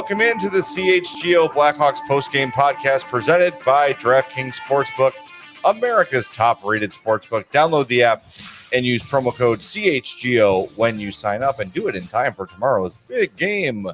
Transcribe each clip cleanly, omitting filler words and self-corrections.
Welcome into the CHGO Blackhawks postgame podcast presented by DraftKings Sportsbook, America's top-rated sportsbook. Download the app and use promo code CHGO when you sign up, and do it in time for tomorrow's big game.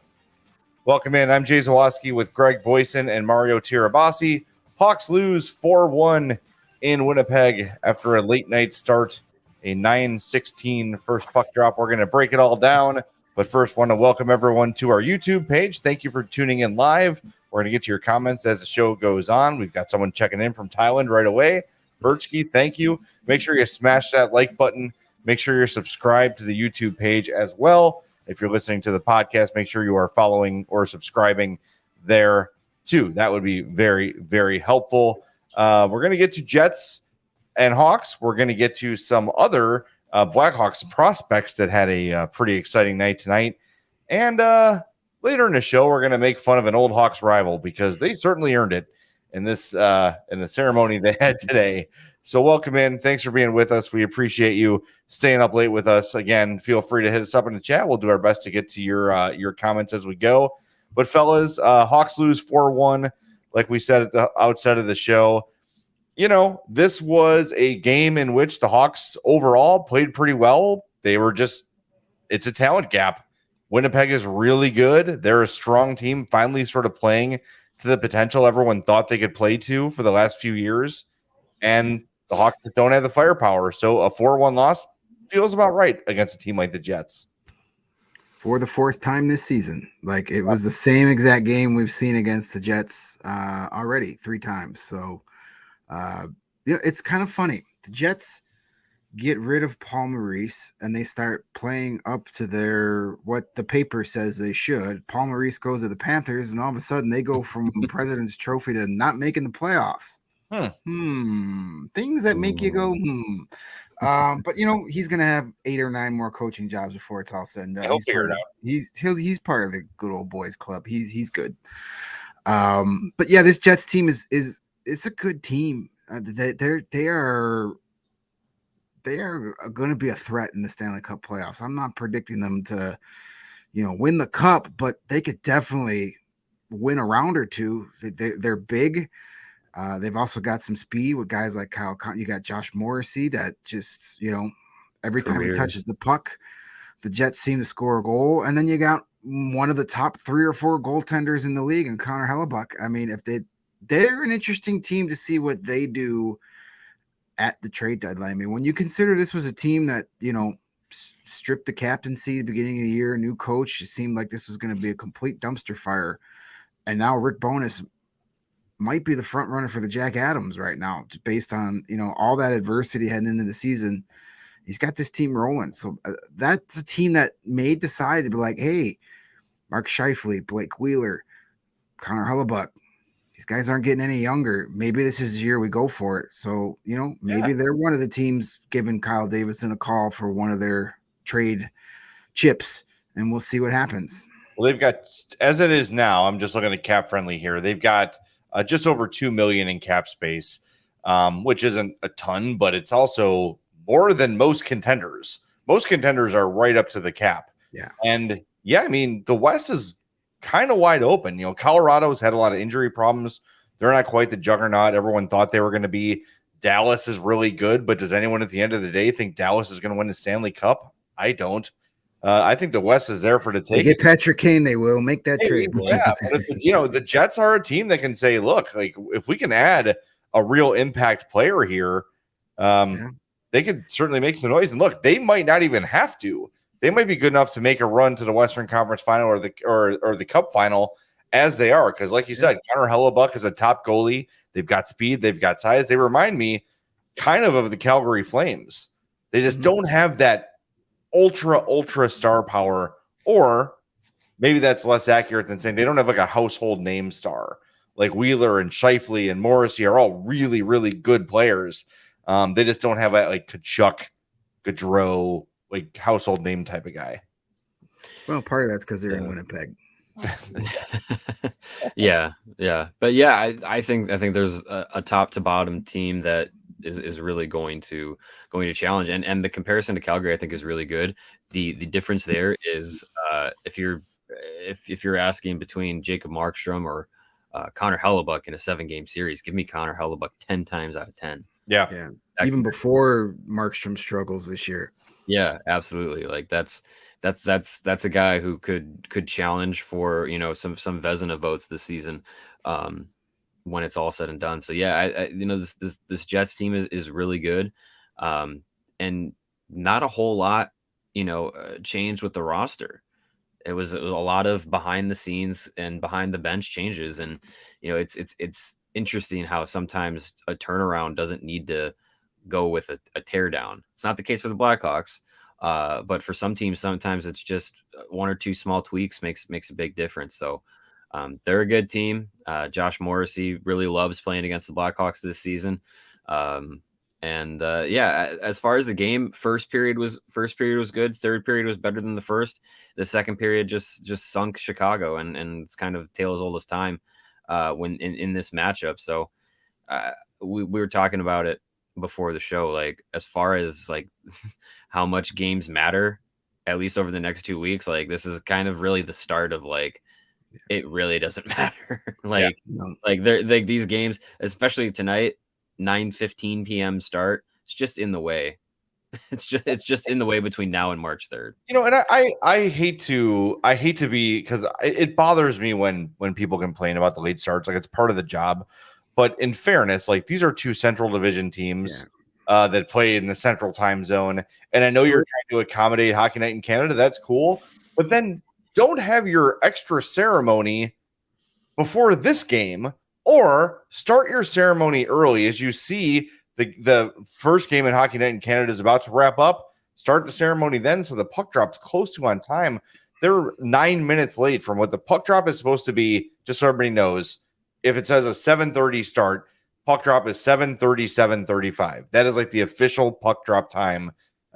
Welcome in. I'm Jay Zawaski with Greg Boysen and Mario Tirabassi. Hawks lose 4-1 in Winnipeg after a late night start, a 9-16 first puck drop. We're going to break it all down. But first, want to welcome everyone to our YouTube page. Thank you for tuning in live. We're going to get to your comments as the show goes on. We've got someone checking in from Thailand right away. Birchke, thank you. Make sure you smash that like button. Make sure you're subscribed to the YouTube page as well. If you're listening to the podcast, make sure you are following or subscribing there too. That would be very, very helpful. We're going to get to Jets and Hawks. We're going to get to some other Blackhawks prospects that had a pretty exciting night tonight. And later in the show, we're going to make fun of an old Hawks rival because they certainly earned it in this in the ceremony they had today. So welcome in. Thanks for being with us. We appreciate you staying up late with us. Again, feel free to hit us up in the chat. We'll do our best to get to your comments as we go. But fellas, Hawks lose 4-1, like we said at the outset of the show. You know, this was a game in which the Hawks overall played pretty well. It's a talent gap. Winnipeg is really good. They're a strong team, finally sort of playing to the potential everyone thought they could play to for the last few years. And the Hawks just don't have the firepower. So a 4-1 loss feels about right against a team like the Jets. For the fourth time this season. Like, it was the same exact game we've seen against the Jets already 3 times. So, it's kind of funny. The Jets get rid of Paul Maurice and they start playing up to what the paper says they should. Paul Maurice goes to the Panthers, and all of a sudden they go from President's Trophy to not making the playoffs. Things that make you go, but he's gonna have 8 or 9 more coaching jobs before it's all said and done. He'll figure it out. He's part of the good old boys club. He's good. But yeah, this Jets team is it's a good team. They are going to be a threat in the Stanley Cup playoffs. I'm not predicting them to, win the cup, but they could definitely win a round or two. They're big. They've also got some speed with guys like Kyle. You got Josh Morrissey that just, every time he touches the puck, the Jets seem to score a goal. And then you got one of the top 3 or 4 goaltenders in the league, and Connor Hellebuck. I mean, if they're an interesting team to see what they do at the trade deadline. I mean, when you consider this was a team that, stripped the captaincy at the beginning of the year, new coach, it seemed like this was going to be a complete dumpster fire. And now Rick Bowness might be the front runner for the Jack Adams right now, based on, all that adversity heading into the season. He's got this team rolling. So that's a team that may decide to be like, hey, Mark Scheifele, Blake Wheeler, Connor Hellebuck, these guys aren't getting any younger. Maybe this is the year we go for it. So, maybe they're one of the teams giving Kyle Davidson a call for one of their trade chips, and we'll see what happens. Well, they've got, as it is now, I'm just looking at cap friendly here. They've got just over $2 million in cap space, which isn't a ton, but it's also more than most contenders. Most contenders are right up to the cap. Yeah. And I mean, the West is kind of wide open. Colorado's had a lot of injury problems. They're not quite the juggernaut everyone thought they were going to be. Dallas is really good, but does anyone at the end of the day think Dallas is going to win the Stanley Cup? I don't. I think the West is there for the taking. They get Patrick Kane, they will make that trade. Boys. Yeah, but the Jets are a team that can say, look, like, if we can add a real impact player here, they could certainly make some noise. And look, they might not even have to. They might be good enough to make a run to the Western Conference Final or the Cup Final as they are. Because, like you said, Connor Hellebuck is a top goalie. They've got speed. They've got size. They remind me kind of the Calgary Flames. They just don't have that ultra star power, or maybe that's less accurate than saying they don't have like a household name star. Like Wheeler and Scheifele and Morrissey are all really, really good players. They just don't have that like Kachuk, Gaudreau, like household name type of guy. Well, part of that's because they're in Winnipeg. Yeah. But yeah, I think there's a top to bottom team that is really going to challenge, and the comparison to Calgary I think is really good. The difference there is if you're if you're asking between Jacob Markstrom or Connor Hellebuck in a 7-game series, give me Connor Hellebuck 10 times out of 10. Yeah. Even before Markstrom struggles this year. Yeah, absolutely. Like that's a guy who could challenge for, some Vezina votes this season, when it's all said and done. So yeah, this Jets team is really good, and not a whole lot, changed with the roster. It was a lot of behind the scenes and behind the bench changes, and it's interesting how sometimes a turnaround doesn't need to go with a tear down. It's not the case with the Blackhawks, but for some teams, sometimes it's just one or two small tweaks makes a big difference. So they're a good team. Josh Morrissey really loves playing against the Blackhawks this season. As far as the game, first period was good. Third period was better than the first. The second period just sunk Chicago, and it's kind of tale as old as time when in this matchup. So we were talking about it before the show, like as far as like how much games matter, at least over the next 2 weeks. Like this is kind of really the start of like it really doesn't matter. Like these games, especially tonight, 9:15 p.m. start. It's just in the way. It's just in the way between now and March 3rd. And I hate to be, because it bothers me when people complain about the late starts. Like it's part of the job. But in fairness, like these are two Central Division teams that play in the Central Time Zone, and I know you're trying to accommodate Hockey Night in Canada. That's cool, but then don't have your extra ceremony before this game, or start your ceremony early as you see the first game in Hockey Night in Canada is about to wrap up. Start the ceremony then, so the puck drops close to on time. They're 9 minutes late from what the puck drop is supposed to be. Just so everybody knows, if it says a 7:30 start, puck drop is 7:30, 7:35. That is like the official puck drop time.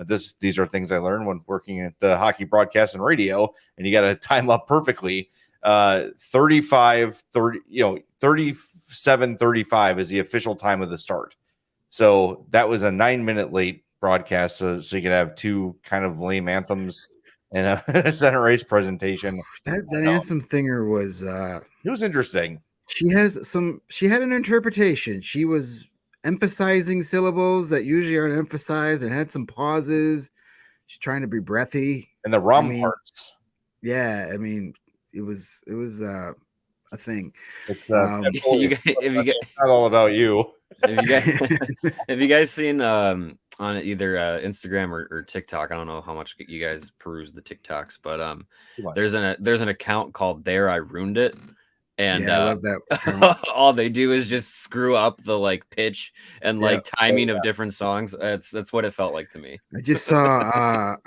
These are things I learned when working at the hockey broadcast and radio, and you got to time up perfectly. 37:35 is the official time of the start. So that was a 9-minute late broadcast, so you could have two kind of lame anthems and a center ice presentation. That anthem thinger was it was interesting. She had an interpretation. She was emphasizing syllables that usually aren't emphasized, and had some pauses. She's trying to be breathy. And the parts. Yeah, I mean, it was a thing. It's it's not all about you. Have you guys seen on either Instagram or TikTok? I don't know how much you guys peruse the TikToks, but there's an account called There I Ruined It. And I love that. All they do is just screw up the like pitch and like timing of different songs. That's what it felt like to me. I just saw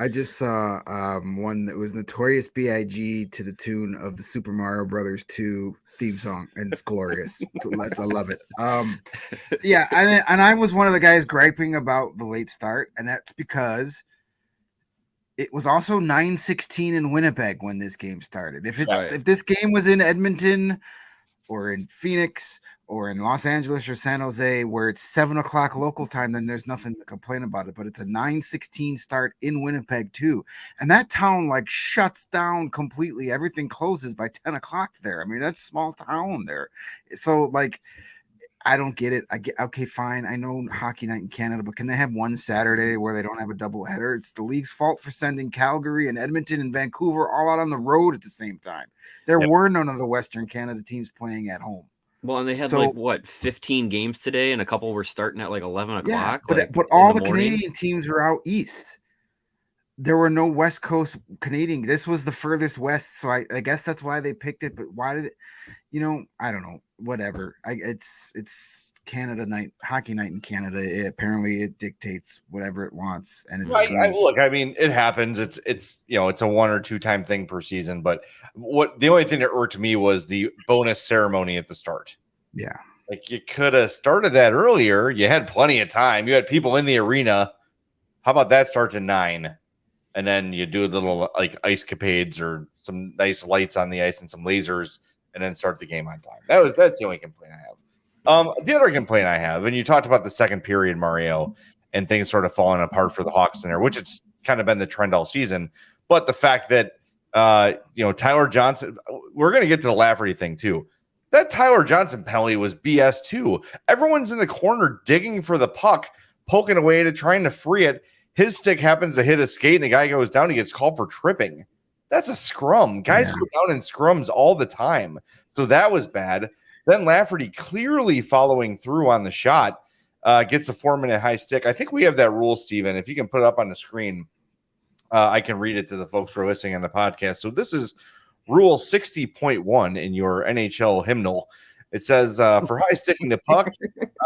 one that was Notorious B.I.G. to the tune of the Super Mario Brothers 2 theme song, and it's glorious. I love it. And I was one of the guys griping about the late start, and that's because it was also 9:16 in Winnipeg when this game started. If this game was in Edmonton or in Phoenix or in Los Angeles or San Jose, where it's 7:00 local time, then there's nothing to complain about it. But it's a 9:16 start in Winnipeg too, and that town like shuts down completely. Everything closes by 10:00 there. I mean, that's a small town there. So like, I don't get it. Okay, fine. I know Hockey Night in Canada, but can they have one Saturday where they don't have a doubleheader? It's the league's fault for sending Calgary and Edmonton and Vancouver all out on the road at the same time. There were none of the Western Canada teams playing at home. Well, and they had 15 games today, and a couple were starting at like 11:00. Yeah, but all the Canadian teams were out east. There were no West Coast Canadian. This was the furthest west, so I guess that's why they picked it. But why did it? I don't know. Whatever. It's Canada night, Hockey Night in Canada. Apparently, it dictates whatever it wants, and it's look. I mean, it happens. It's it's a 1 or 2 time thing per season. But the only thing that irked me was the bonus ceremony at the start. Yeah, like you could have started that earlier. You had plenty of time. You had people in the arena. How about that starts at 9? And then you do a little like ice capades or some nice lights on the ice and some lasers, and then start the game on time. That's the only complaint I have. The other complaint I have, and you talked about the second period, Mario, and things sort of falling apart for the Hawks in there, which it's kind of been the trend all season. But the fact that Tyler Johnson. We're going to get to the Lafferty thing too. That Tyler Johnson penalty was BS too. Everyone's in the corner digging for the puck, poking away at it, trying to free it. His stick happens to hit a skate, and the guy goes down. He gets called for tripping. That's a scrum. Guys go down in scrums all the time. So that was bad. Then Lafferty clearly following through on the shot, gets a 4-minute high stick. I think we have that rule, Steven. If you can put it up on the screen, I can read it to the folks who are listening on the podcast. So this is Rule 60.1 in your NHL hymnal. It says for high sticking the puck,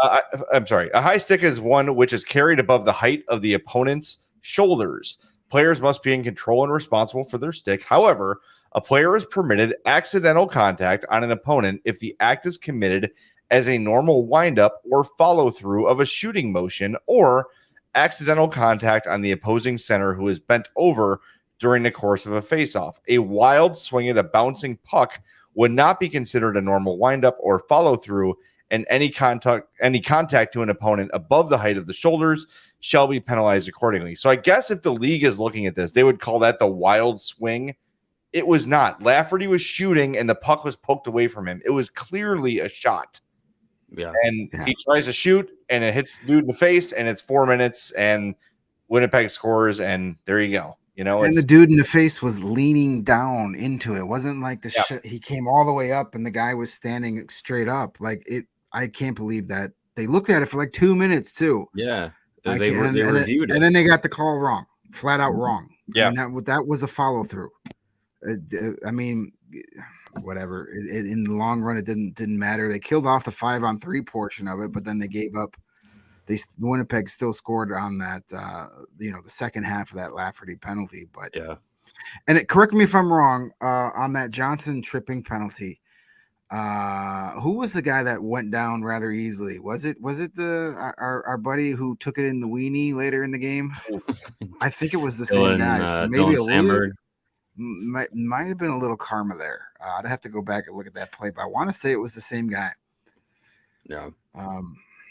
a high stick is one which is carried above the height of the opponent's shoulders. Players must be in control and responsible for their stick. However, a player is permitted accidental contact on an opponent if the act is committed as a normal windup or follow through of a shooting motion, or accidental contact on the opposing center who is bent over during the course of a faceoff. A wild swing at a bouncing puck would not be considered a normal windup or follow through, and any contact to an opponent above the height of the shoulders shall be penalized accordingly. So I guess if the league is looking at this, they would call that the wild swing. It was not. Lafferty was shooting and the puck was poked away from him. It was clearly a shot. Yeah. And he tries to shoot and it hits the dude in the face, and it's 4 minutes and Winnipeg scores, and there you go. And the dude in the face was leaning down into it. It wasn't like he came all the way up and the guy was standing straight up. I can't believe that. They looked at it for like 2 minutes too. Yeah. They reviewed it. And then they got the call wrong, flat out wrong. Yeah. And that was a follow through. I mean, whatever. In the long run, it didn't matter. They killed off the 5-on-3 portion of it, but then they gave up. Winnipeg still scored on that, the second half of that Lafferty penalty. But yeah, and correct me if I'm wrong, on that Johnson tripping penalty. Who was the guy that went down rather easily? Was it our buddy who took it in the weenie later in the game? I think it was the same guy. So maybe might have been a little karma there. I'd have to go back and look at that play, but I want to say it was the same guy. Yeah.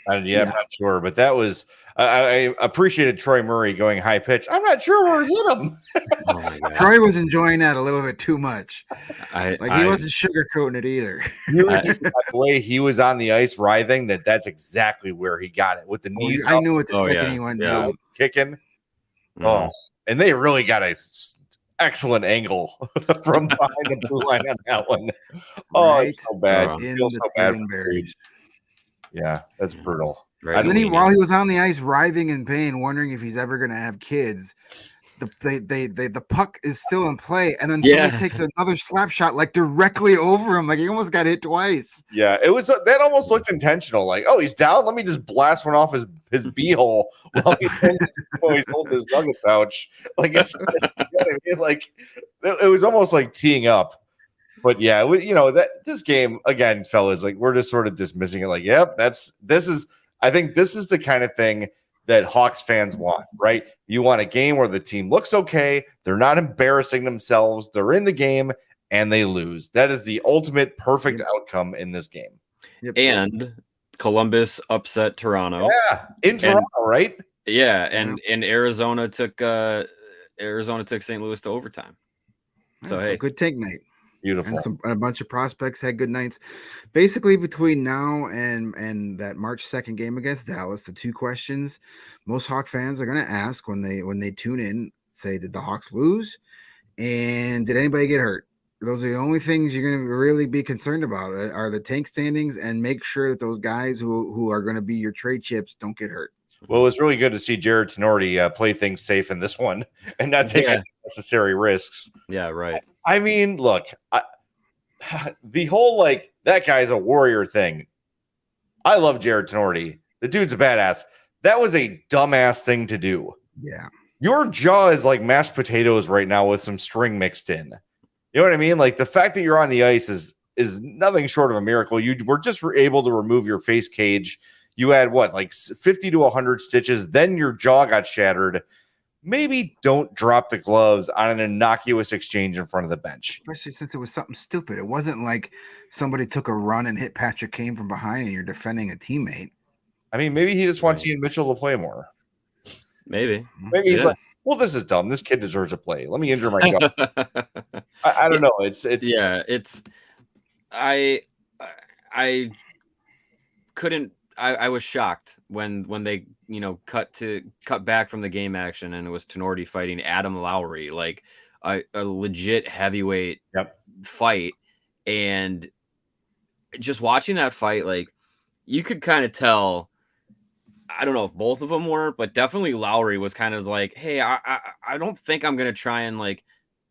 I'm not sure, but that was I appreciated Troy Murray going high pitch. I'm not sure where he hit him. Oh my God. Troy was enjoying that a little bit too much. He wasn't sugarcoating it either. The way he was on the ice writhing, that's exactly where he got it with the knees. I knew it the second he went down, kicking. Oh, and they really got a excellent angle from behind the blue line on that one. Oh, right. It's so bad. In the so bad. Yeah, that's brutal. Right. And then while he was on the ice, writhing in pain, wondering if he's ever going to have kids, the puck is still in play, and then somebody takes another slap shot like directly over him, like he almost got hit twice. Yeah, it was that almost looked intentional. Like, oh, he's down. Let me just blast one off his beehole while he's holding his nugget pouch. Like it was almost like teeing up. But yeah, that this game again, fellas, like we're just sort of dismissing it. Like, yep, I think this is the kind of thing that Hawks fans want, right? You want a game where the team looks okay, they're not embarrassing themselves, they're in the game, and they lose. That is the ultimate perfect outcome in this game. Yep. And Columbus upset Toronto. Yeah, in Toronto, right? Yeah, and Arizona took St. Louis to overtime. So hey, good take, Nate. Beautiful. And a bunch of prospects had good nights. Basically, between now and that March 2nd game against Dallas, the two questions most Hawk fans are going to ask when they tune in, say, did the Hawks lose? And did anybody get hurt? Those are the only things you're going to really be concerned about are the tank standings, and make sure that those guys who are going to be your trade chips don't get hurt. Well, it was really good to see Jared Tenorti play things safe in this one and not take unnecessary risks. Yeah, right. I mean, look, the whole that guy's a warrior thing. I love Jared Tenorti. The dude's a badass. That was a dumbass thing to do. Yeah. Your jaw is like mashed potatoes right now with some string mixed in. You know what I mean? Like the fact that you're on the ice is nothing short of a miracle. You were just able to remove your face cage. You had 50 to 100 stitches. Then your jaw got shattered. Maybe don't drop the gloves on an innocuous exchange in front of the bench. Especially since it was something stupid. It wasn't like somebody took a run and hit Patrick Kane from behind and you're defending a teammate. I mean, maybe he just wants Ian Mitchell to play more. Maybe he's like, well, this is dumb. This kid deserves to play. Let me injure my gut. I don't know. It's yeah. It's I couldn't. I was shocked when they cut back from the game action and it was Tenorti fighting Adam Lowry, like a legit heavyweight fight, and just watching that fight, like you could kind of tell. I don't know if both of them were, but definitely Lowry was kind of like, "Hey, I don't think I'm gonna try and like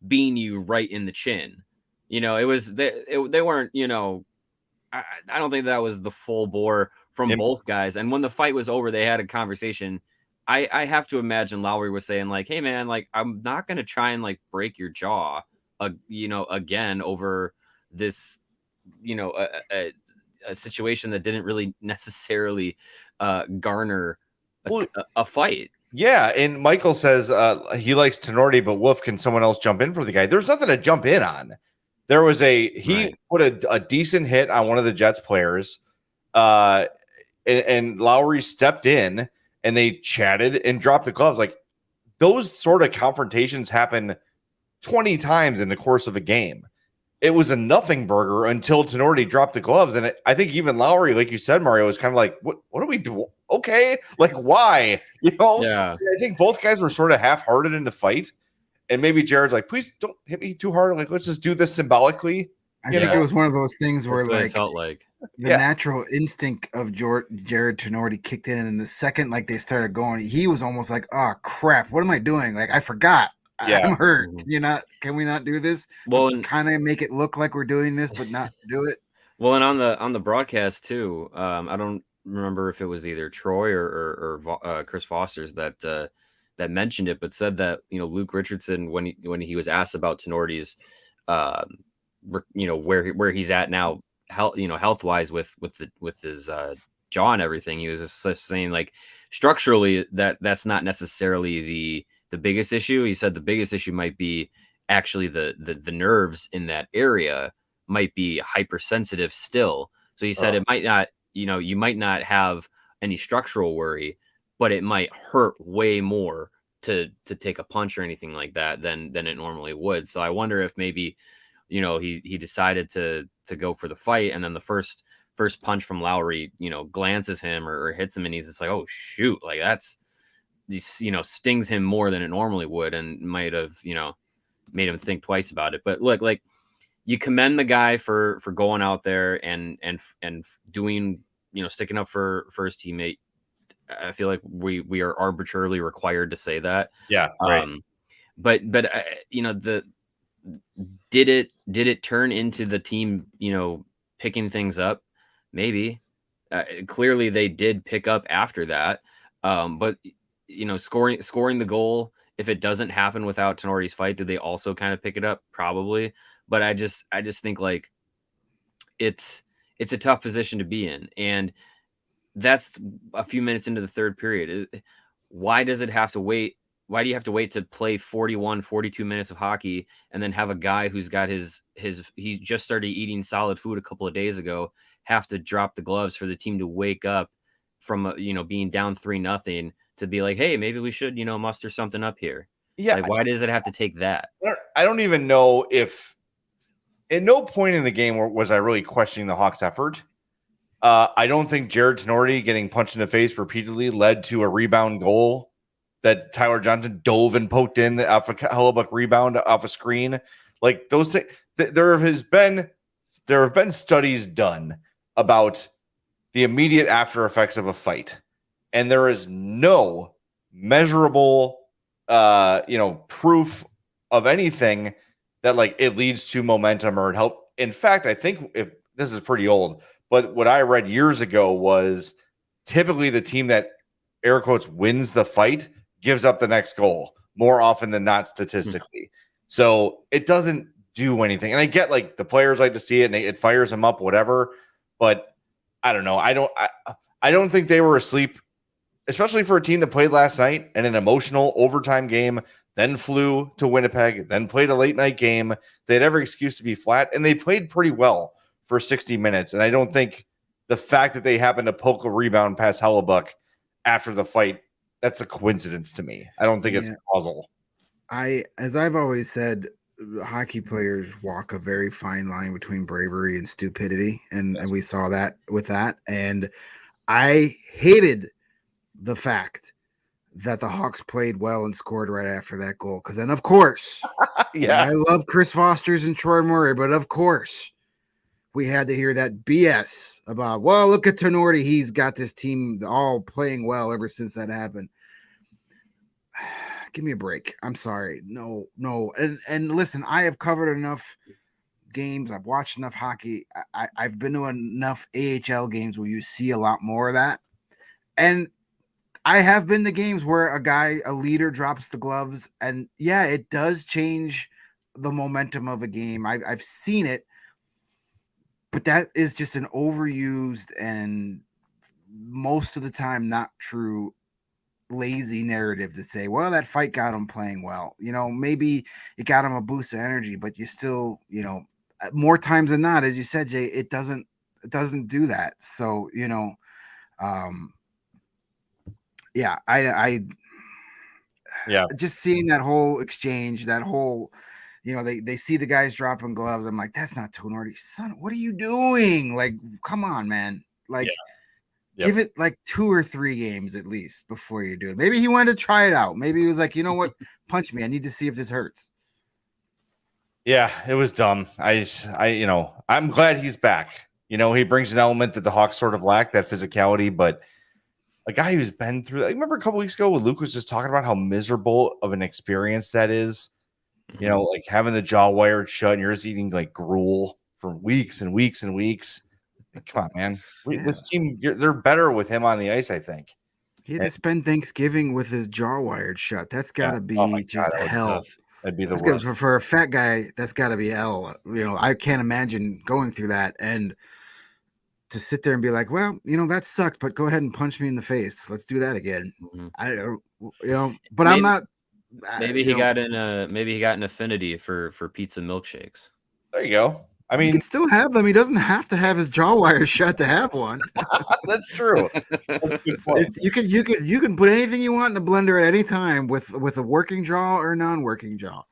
bean you right in the chin." It was they weren't. I don't think that was the full bore from both guys. And when the fight was over, they had a conversation. I have to imagine Lowry was saying like, "Hey man, like I'm not gonna try and like break your jaw, again over this, a situation that didn't really necessarily garner a fight." Yeah, and Michael says he likes Tenorti, but Wolf, can someone else jump in for the guy? There's nothing to jump in on. There was he put a decent hit on one of the Jets players, and Lowry stepped in and they chatted and dropped the gloves. Like those sort of confrontations happen 20 times in the course of a game. It was a nothing burger until Tenorti dropped the gloves. And I think even Lowry, like you said, Mario, was kind of like, what do we do? Okay. Like, why? Yeah. I think both guys were sort of half-hearted in the fight. And maybe Jared's like, please don't hit me too hard. Like, let's just do this symbolically. I think it was one of those things where like felt like the natural instinct of Jared Tenorti kicked in. And the second, like they started going, he was almost like, oh crap, what am I doing? Like, I forgot. I'm hurt. Can we not do this? Well, kind of make it look like we're doing this, but not do it. Well, and on the broadcast too, I don't remember if it was either Troy or Chris Foster's that mentioned it, but said that Luke Richardson, when he was asked about Tenorti's, where he's at now, health wise with his jaw and everything, he was just saying like structurally that's not necessarily the biggest issue. He said the biggest issue might be actually the nerves in that area might be hypersensitive still. So he said it might not, you might not have any structural worry, but it might hurt way more to take a punch or anything like that than it normally would. So I wonder if maybe, he decided to go for the fight, and then the first punch from Lowry, glances him or hits him, and he's just like, oh shoot, like that's stings him more than it normally would, and might have, made him think twice about it. But look, like you commend the guy for going out there and doing, sticking up for his teammate. I feel like we are arbitrarily required to say that. Yeah. Right. But did it turn into the team, picking things up? Maybe. Clearly they did pick up after that. But scoring the goal, if it doesn't happen without Tenorti's fight, do they also kind of pick it up? Probably. But I just think like it's a tough position to be in. And that's a few minutes into the third period. Why does it have to wait? Why do you have to wait to play 41, 42 minutes of hockey and then have a guy who's got he just started eating solid food a couple of days ago have to drop the gloves for the team to wake up from, being down 3-0 to be like, hey, maybe we should, muster something up here. Yeah. Like, why does it have to take that? I don't even know if at no point in the game was I really questioning the Hawks' effort. I don't think Jared Tenorti getting punched in the face repeatedly led to a rebound goal that Tyler Johnson dove and poked in off a Hellebuck rebound off a screen. Like those things, there have been studies done about the immediate after effects of a fight, and there is no measurable, proof of anything that like it leads to momentum or it help. In fact, I think if this is pretty old, but what I read years ago was typically the team that air quotes wins the fight gives up the next goal more often than not statistically. So it doesn't do anything. And I get like the players like to see it and it fires them up, whatever. But I don't know. I don't think they were asleep, especially for a team that played last night in an emotional overtime game, then flew to Winnipeg, then played a late night game. They had every excuse to be flat, and they played pretty well for 60 minutes. And I don't think the fact that they happened to poke a rebound past Hellebuck after the fight that's a coincidence to me. I don't think it's causal. As I've always said, hockey players walk a very fine line between bravery and stupidity, and we saw that with that. And I hated the fact that the Hawks played well and scored right after that goal. Because then, of course, I love Chris Foster's and Troy Murray, but of course, we had to hear that BS about, well, look at Tenorti. He's got this team all playing well ever since that happened. Give me a break. I'm sorry. No. And listen, I have covered enough games. I've watched enough hockey. I've been to enough AHL games where you see a lot more of that. And I have been to games where a leader drops the gloves, and yeah, it does change the momentum of a game. I've seen it, but that is just an overused and most of the time not true, lazy narrative to say, well, that fight got him playing well. Maybe it got him a boost of energy, but you still, more times than not, as you said, Jay, it doesn't do that. So, I just seeing that whole exchange, that whole, they see the guys dropping gloves. I'm like, that's not Tenorti, son. What are you doing? Like, come on, man. Like, give it like 2 or 3 games at least before you do it. Maybe he wanted to try it out. Maybe he was like, you know what? Punch me. I need to see if this hurts. Yeah, it was dumb. I'm glad he's back. He brings an element that the Hawks sort of lack, that physicality, but a guy who's been through, I remember a couple weeks ago when Luke was just talking about how miserable of an experience that is. Like having the jaw wired shut and you're just eating like gruel for weeks and weeks and weeks. Like, come on, man. This team, they're better with him on the ice, I think. He had to spend Thanksgiving with his jaw wired shut. That's got to be just hell. That'd be the worst. For a fat guy, that's got to be hell. I can't imagine going through that and to sit there and be like, well, that sucked, but go ahead and punch me in the face. Let's do that again. Mm-hmm. But I'm not. Maybe he got an affinity for pizza milkshakes. There you go. I mean, he can still have them. He doesn't have to have his jaw wire shut to have one. That's true. That's a good point. You can put anything you want in the blender at any time with a working jaw or non-working jaw.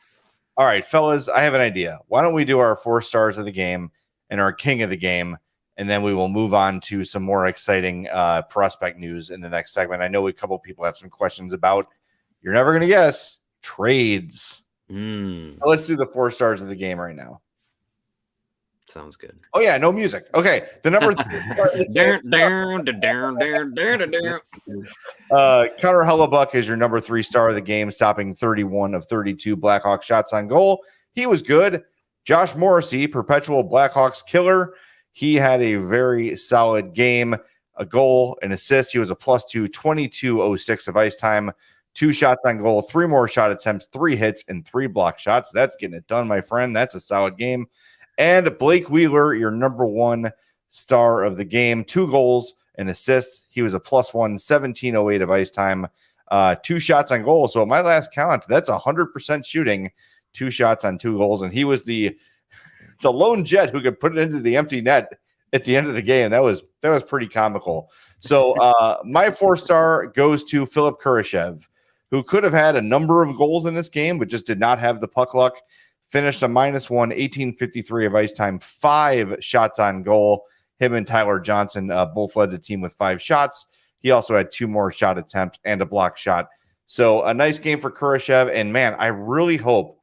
All right, fellas, I have an idea. Why don't we do our 4 stars of the game and our king of the game, and then we will move on to some more exciting prospect news in the next segment. I know a couple people have some questions about, you're never going to guess, trades. So let's do the 4 stars of the game right now. Sounds good. Oh, yeah, no music. Okay, the number 3. Connor Hellebuck is your number 3 star of the game, stopping 31 of 32 Blackhawks shots on goal. He was good. Josh Morrissey, perpetual Blackhawks killer. He had a very solid game, a goal, an assist. He was a +2, 22:06 of ice time, 2 shots on goal, 3 more shot attempts, 3 hits, and 3 block shots. That's getting it done, my friend. That's a solid game. And Blake Wheeler, your number 1 star of the game, 2 goals, an assist. He was a +1, 17:08 of ice time, 2 shots on goal. So at my last count, that's 100% shooting, 2 shots on 2 goals. And he was the lone Jet who could put it into the empty net at the end of the game. That was pretty comical. So my 4 star goes to Philip Kurashev, who could have had a number of goals in this game, but just did not have the puck luck. Finished a -1, 18:53 of ice time, 5 shots on goal. Him and Tyler Johnson both led the team with 5 shots. He also had 2 more shot attempts and a block shot. So a nice game for Kurashev. And man, I really hope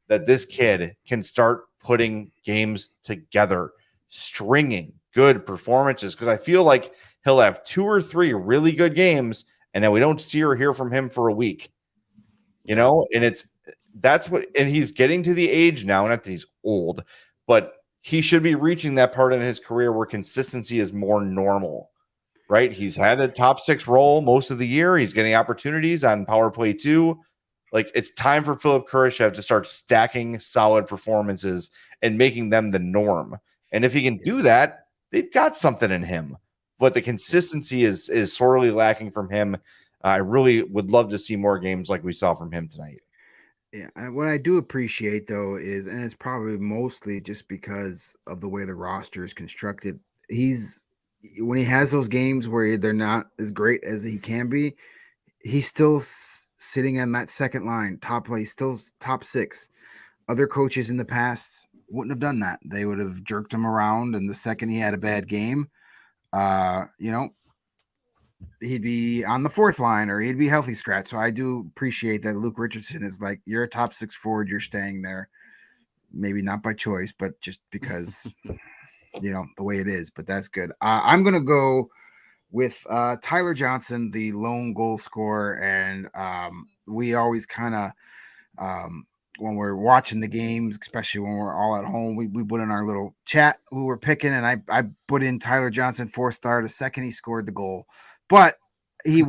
that this kid can start putting games together, stringing good performances, because I feel like he'll have 2 or 3 really good games, and then we don't see or hear from him for a week. And and he's getting to the age now, not that he's old, but he should be reaching that part in his career where consistency is more normal, right? He's had a top 6 role most of the year. He's getting opportunities on power play 2. Like, it's time for Philip Kurashev to start stacking solid performances and making them the norm. And if he can do that, they've got something in him. But the consistency is sorely lacking from him. I really would love to see more games like we saw from him tonight. Yeah, what I do appreciate, though, is, and it's probably mostly just because of the way the roster is constructed, when he has those games where they're not as great as he can be, he's still sitting on that second line, top place, still top 6. Other coaches in the past wouldn't have done that. They would have jerked him around, and the second he had a bad game, he'd be on the 4th line or he'd be healthy scratch. So I do appreciate that Luke Richardson is like, you're a top 6 forward, you're staying there. Maybe not by choice, but just because, the way it is, but that's good. I'm going to go with Tyler Johnson, the lone goal scorer. And we always kind of, when we're watching the games, especially when we're all at home, we put in our little chat who we're picking, and I put in Tyler Johnson 4-star the second he scored the goal. But I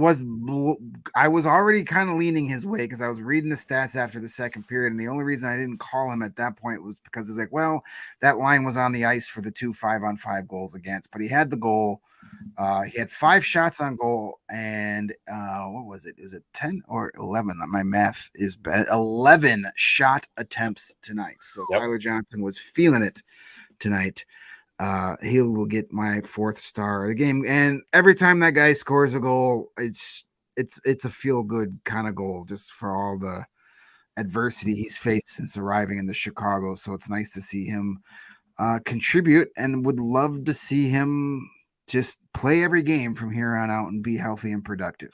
was already kind of leaning his way because I was reading the stats after the second period, and the only reason I didn't call him at that point was because it's like, well, that line was on the ice for the 2 5-on-5 goals against, but he had the goal. He had 5 shots on goal, and what was it? Is it 10 or 11? My math is bad. 11 shot attempts tonight. So yep. Tyler Johnson was feeling it tonight. He will get my 4th star of the game. And every time that guy scores a goal, it's a feel good kind of goal, just for all the adversity he's faced since arriving in the Chicago. So it's nice to see him contribute, and would love to see him just play every game from here on out and be healthy and productive.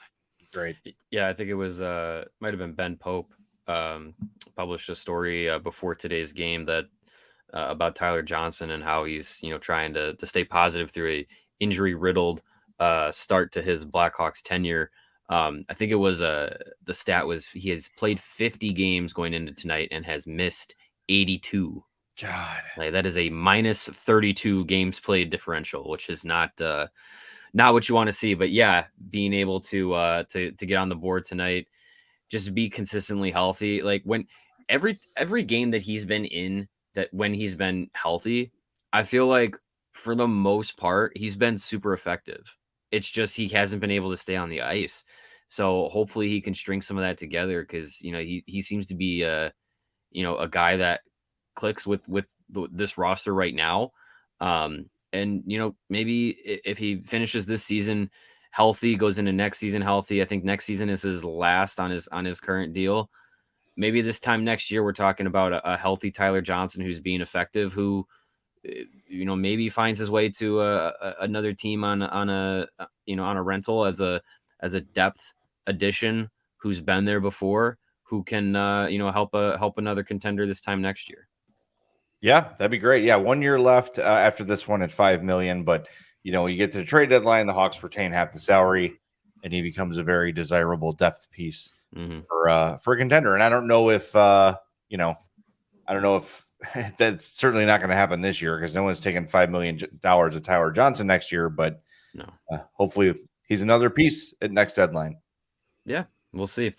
Great. Yeah, I think it was might have been Ben Pope published a story before today's game that about Tyler Johnson and how he's trying to stay positive through a injury riddled start to his Blackhawks tenure. I think it was the stat was he has played 50 games going into tonight and has missed 82. God, like, that is a minus 32 games played differential, which is not what you want to see. But yeah, being able to get on the board tonight, just be consistently healthy. Like when every game that he's been in, that when he's been healthy, I feel like for the most part he's been super effective. It's just he hasn't been able to stay on the ice. So hopefully he can string some of that together, because he seems to be a guy that clicks with this roster right now. And maybe if he finishes this season healthy, goes into next season healthy, I think next season is his last on his current deal. Maybe this time next year we're talking about a healthy Tyler Johnson who's being effective, who maybe finds his way to another team on a rental as a depth addition who's been there before, who can help another contender this time next year. Yeah, that'd be great. Yeah, 1 year left after this one at $5 million. But you get to the trade deadline, the Hawks retain half the salary, and he becomes a very desirable depth piece for a contender. And I don't know if that's certainly not going to happen this year, because no one's taking $5 million of Tyler Johnson next year. But no, hopefully he's another piece at next deadline. Yeah, we'll see.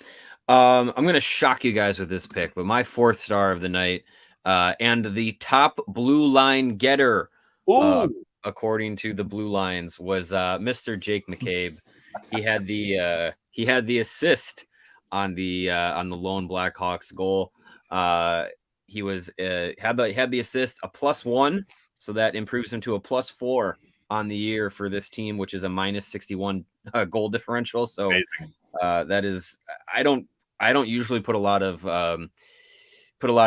I'm going to shock you guys with this pick, but my 4th star of the night, and the top blue line getter, according to the Blue Lines, was Mr. Jake McCabe. He had the assist on the lone Blackhawks goal. He was had the assist, a +1, so that improves him to a +4 on the year for this team, which is a minus 61 goal differential. So that is, I don't usually put a lot of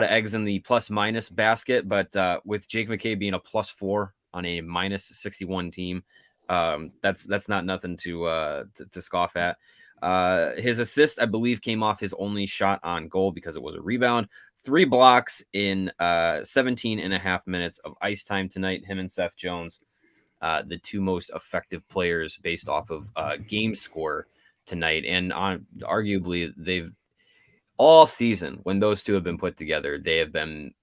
eggs in the plus minus basket, but with Jake McCabe being a +4 on a minus 61 team, that's not nothing to scoff at. His assist, I believe, came off his only shot on goal because it was a rebound. 3 blocks in 17 and a half minutes of ice time tonight. Him and Seth Jones, the 2 most effective players based off of game score tonight. And arguably, they've all season, when those 2 have been put together, they have been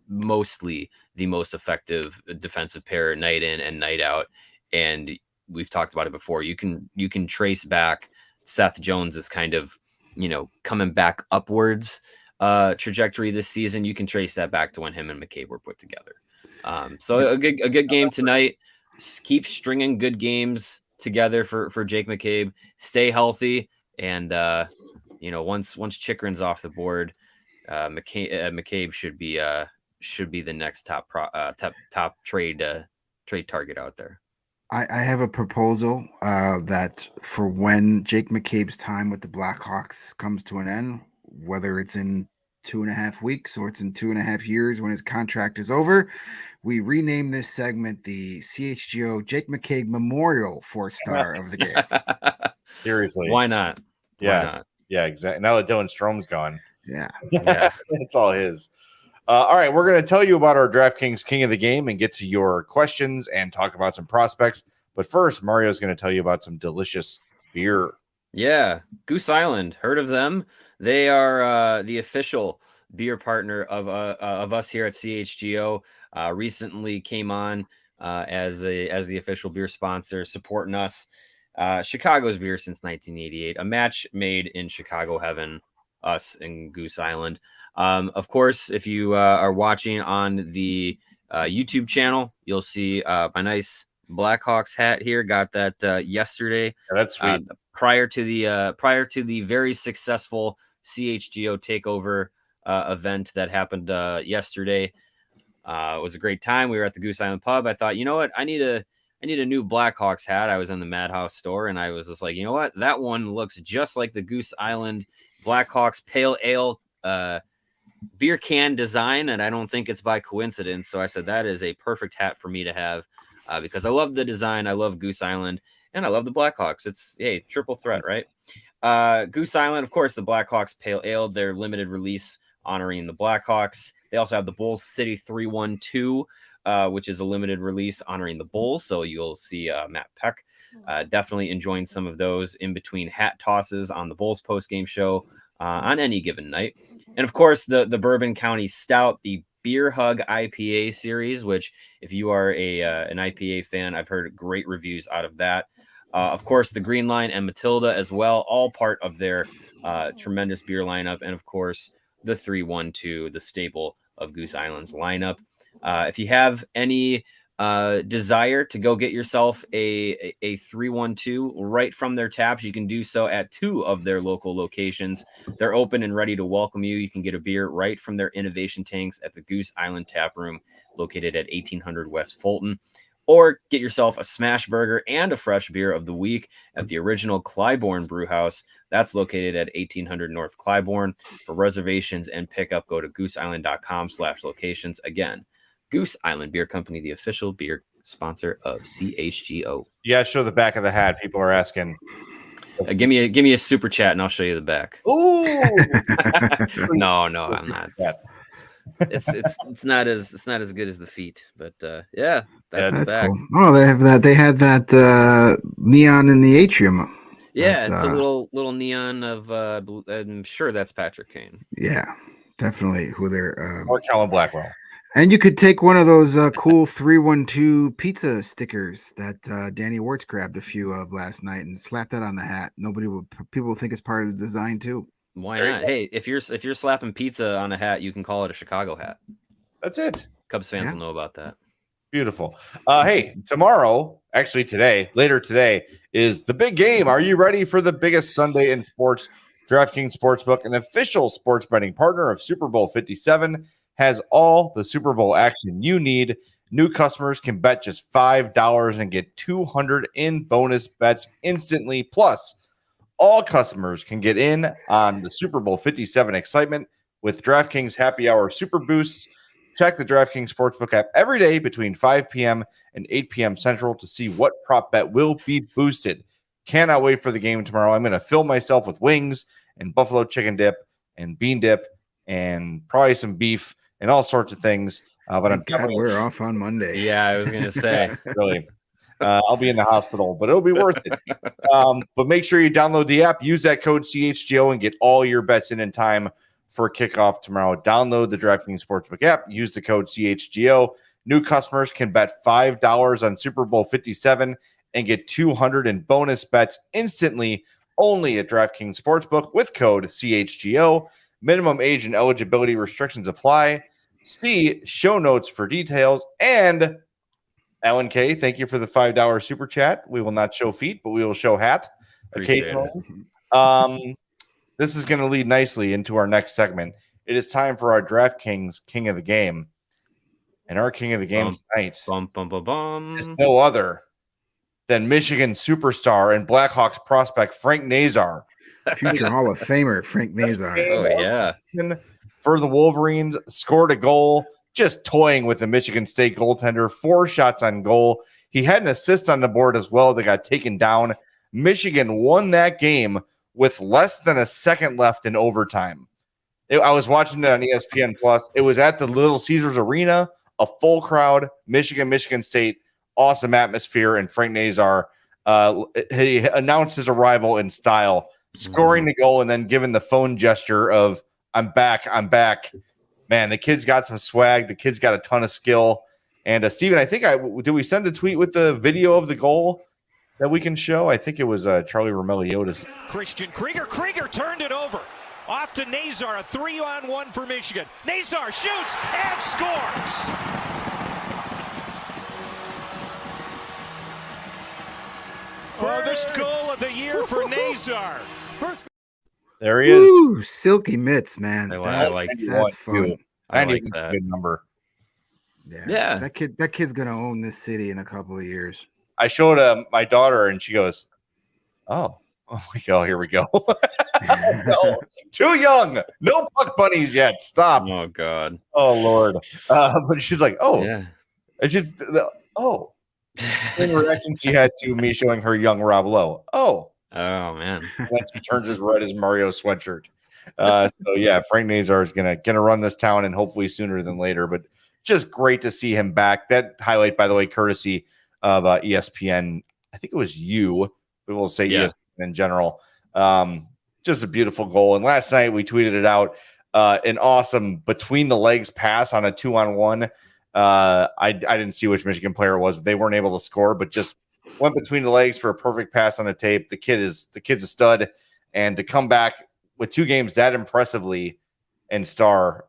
mostly the most effective defensive pair night in and night out. And we've talked about it before. You can trace back Seth Jones's kind of coming back upwards trajectory this season. You can trace that back to when him and McCabe were put together. So a good game tonight. Just keep stringing good games together for Jake McCabe. Stay healthy, and once Chikrin's off the board, McCabe should be the next top trade target out there. I have a proposal that for when Jake McCabe's time with the Blackhawks comes to an end, whether it's in 2.5 weeks or it's in 2.5 years when his contract is over, we rename this segment the CHGO Jake McCabe Memorial 4-star of the game. Seriously. Why not? Yeah. Why not? Yeah, exactly. Now that Dylan Strome's gone. Yeah. It's all his. All right, we're going to tell you about our DraftKings King of the Game and get to your questions and talk about some prospects. But first, Mario's going to tell you about some delicious beer. Yeah, Goose Island. Heard of them? They are the official beer partner of us here at CHGO. Recently came on as the official beer sponsor, supporting us. Chicago's beer since 1988. A match made in Chicago heaven. Us and Goose Island. Of course, if you are watching on the YouTube channel, you'll see my nice Blackhawks hat here. Got that yesterday. Yeah, that's sweet. Prior to the very successful CHGO takeover event that happened yesterday. It was a great time. We were at the Goose Island pub. I thought, you know what? I need a new Blackhawks hat. I was in the Madhouse store and I was just like, you know what? That one looks just like the Goose Island Blackhawks Pale Ale beer can design, and I don't think it's by coincidence. So I said that is a perfect hat for me to have because I love the design. I love Goose Island, and I love the Blackhawks. It's triple threat, right? Goose Island, of course, the Blackhawks Pale Ale, their limited release honoring the Blackhawks. They also have the Bulls City 312, which is a limited release honoring the Bulls. So you'll see Matt Peck definitely enjoying some of those in between hat tosses on the Bulls postgame show on any given night. And of course, the Bourbon County Stout, the Beer Hug IPA series, which if you are an IPA fan, I've heard great reviews out of that. Of course, the Green Line and Matilda as well, all part of their tremendous beer lineup. And of course, the 312, the staple of Goose Island's lineup. If you have any desire to go get yourself a 312 right from their taps, you can do so at 2 of their local locations. They're open and ready to welcome you. You can get a beer right from their innovation tanks at the Goose Island Tap Room, located at 1800 West Fulton. Or get yourself a smash burger and a fresh beer of the week at the original Clybourne Brewhouse. That's located at 1800 North Clybourne. For reservations and pickup, go to gooseisland.com/locations. Again, Goose Island Beer Company, the official beer sponsor of CHGO. Yeah, show the back of the hat. People are asking. Give me a super chat and I'll show you the back. Ooh. No, I'm not. It's not as good as the feet, but yeah, that's back. Cool. Oh, they have that. They had that neon in the atrium. Yeah, it's a little neon of. I'm sure that's Patrick Kane. Yeah, definitely. Who they're or Colin Blackwell. And you could take one of those cool 312 pizza stickers that Danny Warts grabbed a few of last night and slap that on the hat. People will think it's part of the design too. Why not? Hey, if you're slapping pizza on a hat, you can call it a Chicago hat. That's it. Cubs fans will know about that. Beautiful. Hey, tomorrow, actually later today, is the big game. Are you ready for the biggest Sunday in sports? DraftKings Sportsbook, an official sports betting partner of Super Bowl 57, has all the Super Bowl action you need. New customers can bet just $5 and get $200 in bonus bets instantly. Plus, all customers can get in on the Super Bowl 57 excitement with DraftKings Happy Hour Super Boosts. Check the DraftKings Sportsbook app every day between 5 p.m. and 8 p.m. Central to see what prop bet will be boosted. Cannot wait for the game tomorrow. I'm going to fill myself with wings and buffalo chicken dip and bean dip and probably some beef and all sorts of things. But I'm we're off on Monday. Yeah, I was going to say. Really. I'll be in the hospital, but it'll be worth it. But make sure you download the app, use that code CHGO, and get all your bets in time for kickoff tomorrow. Download the DraftKings Sportsbook app, use the code CHGO. New customers can bet $5 on Super Bowl 57 and get $200 in bonus bets instantly only at DraftKings Sportsbook with code CHGO. Minimum age and eligibility restrictions apply. See show notes for details. And Alan K., thank you for the $5 super chat. We will not show feet, but we will show hat occasionally. This is going to lead nicely into our next segment. It is time for our DraftKings King of the Game. And our King of the Game tonight is no other than Michigan superstar and Blackhawks prospect Frank Nazar. Future Hall of Famer Frank Nazar. Oh yeah. For the Wolverines, scored a goal, just toying with the Michigan State goaltender, 4 shots on goal. He had an assist on the board as well that got taken down. Michigan won that game with less than a second left in overtime. I was watching it on ESPN Plus. It was at the Little Caesars Arena, a full crowd, Michigan State, awesome atmosphere, and Frank Nazar, he announced his arrival in style, scoring the goal and then giving the phone gesture of I'm back. Man, the kid's got some swag. The kid's got a ton of skill. And Steven, I think did we send a tweet with the video of the goal that we can show? I think it was Charlie Romeliotis. Christian Krieger turned it over. Off to Nazar, a 3-on-1 for Michigan. Nazar shoots and scores. First goal of the year for Nazar. There he is. Ooh, silky mitts, man. I like that's fun. I And like he was a that. good number. Yeah. That kid's gonna own this city in a couple of years. I showed my daughter, and she goes, "Oh, here we go." No, too young. No puck bunnies yet. Stop. Oh God. Oh Lord. But she's like, "Oh, Yeah. it's just in reaction she had to me showing her young Rob Lowe. Oh man. and then she turns as red as Mario sweatshirt. So yeah, Frank Nazar is gonna run this town, and hopefully sooner than later. But just great to see him back. That highlight, by the way, courtesy of ESPN. I think it was you, but we'll say ESPN in general. Just a beautiful goal. And last night we tweeted it out. An awesome between the legs pass on a 2-on-1. I didn't see which Michigan player it was. They weren't able to score, but just went between the legs for a perfect pass on the tape. The kid's a stud, and to come back with 2 games that impressively and star,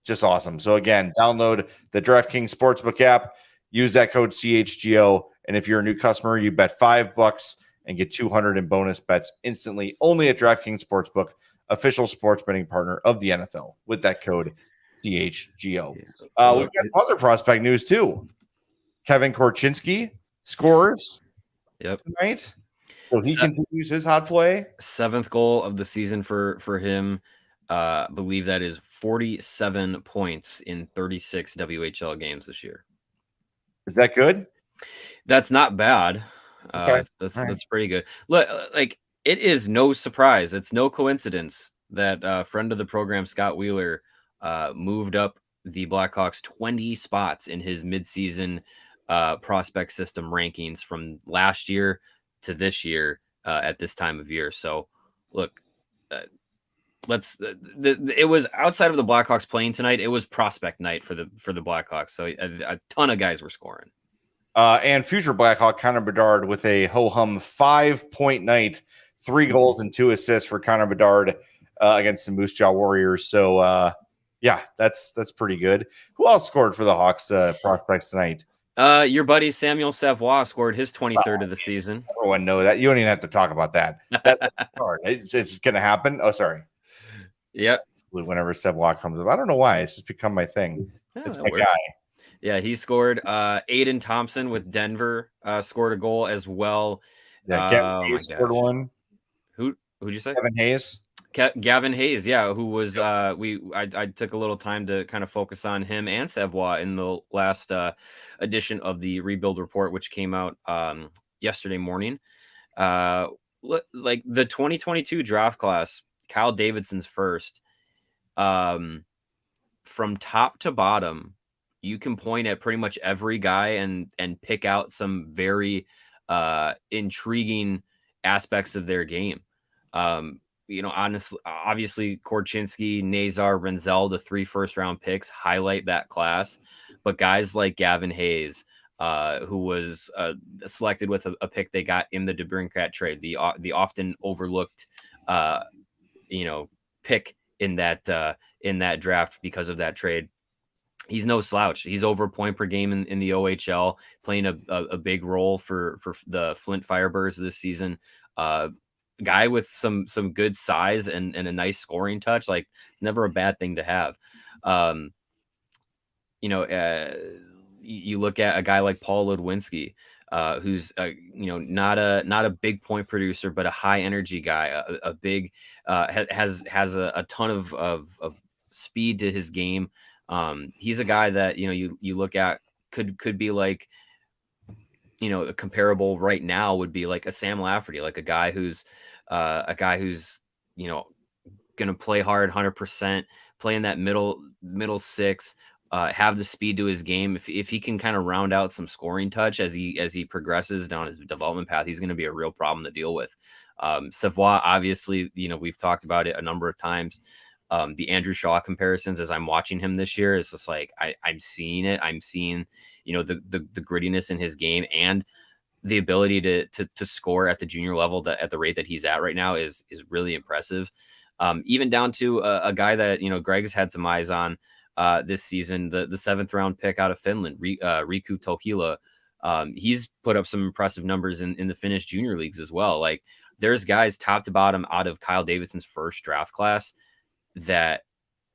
just awesome. So again, download the DraftKings Sportsbook app, use that code CHGO, and if you're a new customer, you bet $5 and get 200 in bonus bets instantly. Only at DraftKings Sportsbook, official sports betting partner of the NFL, with that code CHGO. We've got some other prospect news too. Kevin Korchinski scores tonight, so he continues his hot play. 7th goal of the season for him. Believe that is 47 points in 36 WHL games this year. Is that good? That's not bad. Okay. That's pretty good. Look, like, it is no surprise. It's no coincidence that friend of the program, Scott Wheeler, moved up the Blackhawks 20 spots in his midseason prospect system rankings from last year to this year at this time of year. So, look, it was outside of the Blackhawks playing tonight. It was prospect night for the Blackhawks. So a ton of guys were scoring. And future Blackhawk Connor Bedard with a ho-hum 5-point night, 3 goals and 2 assists for Connor Bedard against the Moose Jaw Warriors. So, yeah, that's pretty good. Who else scored for the Hawks prospects tonight? Your buddy Samuel Savoie scored his 23rd of the season. Everyone know that. You don't even have to talk about that. That's hard. It's going to happen. Oh, sorry. Yep. Whenever Savoie comes up, I don't know why. It's just become my thing. Yeah, it's my works. guy. Yeah, he scored. Aiden Thompson with Denver scored a goal as well. Yeah, Gavin Hayes scored one. Who'd you say? Gavin Hayes. Gavin Hayes, yeah, who was I took a little time to kind of focus on him and Savoie in the last edition of the Rebuild Report, which came out yesterday morning. Like the 2022 draft class, Kyle Davidson's first. From top to bottom, you can point at pretty much every guy and pick out some very intriguing aspects of their game. Honestly, obviously, Korchinski, Nazar, Renzel, the 3 first-round picks highlight that class. But guys like Gavin Hayes, who was selected with a pick they got in the DeBrincat trade, the often overlooked, pick in that draft because of that trade. He's no slouch. He's over a point per game in the OHL, playing a big role for the Flint Firebirds this season. Guy with some good size and a nice scoring touch. Like, it's never a bad thing to have. You look at a guy like Paul Ludwinski, who's not a big point producer, but a high energy guy, a big has a ton of speed to his game. He's a guy that you look at could be like, a comparable right now would be like a Sam Lafferty, like a guy who's going to play hard 100%, play in that middle six, have the speed to his game. If he can kind of round out some scoring touch as he progresses down his development path, he's going to be a real problem to deal with. Savoie, obviously, we've talked about it a number of times. The Andrew Shaw comparisons as I'm watching him this year is just like I'm seeing it. I'm seeing the grittiness in his game and the ability to score at the junior level at the rate that he's at right now is really impressive. Even down to a guy that Greg's had some eyes on this season, the 7th round pick out of Finland, Riku Tohila. He's put up some impressive numbers in the Finnish junior leagues as well. Like there's guys top to bottom out of Kyle Davidson's first draft class that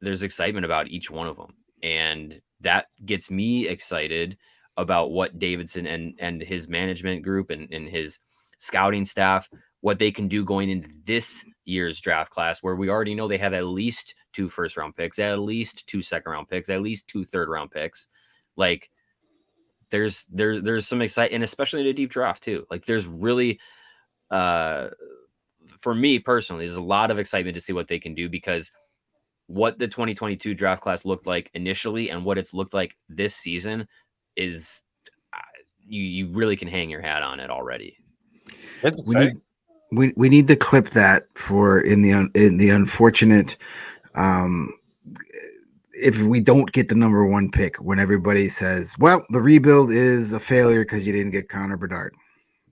there's excitement about each one of them. And that gets me excited about what Davidson and his management group and his scouting staff, what they can do going into this year's draft class, where we already know they have at least 2 first-round picks, at least 2 second-round picks, at least 2 third-round picks. Like there's some excitement, and especially in a deep draft too. Like there's really, for me personally, there's a lot of excitement to see what they can do, because what the 2022 draft class looked like initially and what it's looked like this season is you really can hang your hat on it already. It's exciting. We need to clip that for in the unfortunate if we don't get the number 1 pick, when everybody says, well, the rebuild is a failure because you didn't get Connor Bedard.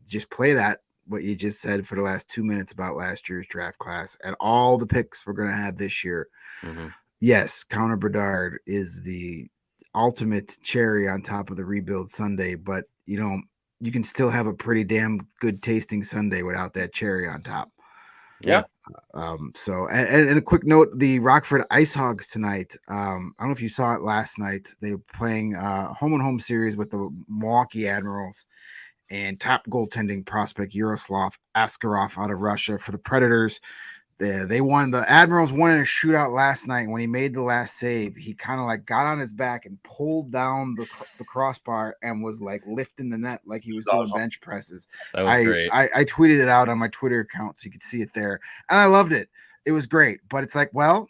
Just play that, what you just said for the last 2 minutes about last year's draft class and all the picks we're going to have this year. Mm-hmm. Yes, Connor Bedard is the ultimate cherry on top of the rebuild sundae, but you can still have a pretty damn good tasting sundae without that cherry on top. Yeah. So, and a quick note, the Rockford Ice Hogs tonight. I don't know if you saw it last night. They were playing home and home series with the Milwaukee Admirals, and top goaltending prospect Yaroslav Askarov out of Russia for the Predators. They won. The Admirals won in a shootout last night. When he made the last save, he kind of like got on his back and pulled down the crossbar and was like lifting the net like he was doing bench presses. That was great. I tweeted it out on my Twitter account so you could see it there, and I loved it. It was great, but it's like, well,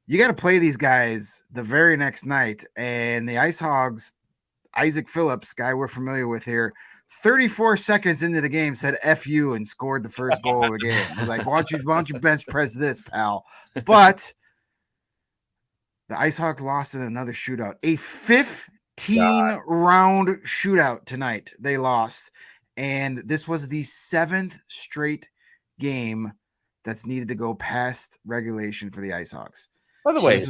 you got to play these guys the very next night, and the Ice Hogs, Isaac Phillips, guy we're familiar with here, 34 seconds into the game said F you and scored the first goal of the game. I was like, why don't you bench press this, pal? But the Ice Hogs lost in another shootout, a 15-round shootout tonight. They lost, and this was the 7th straight game that's needed to go past regulation for the Ice Hogs. By the way,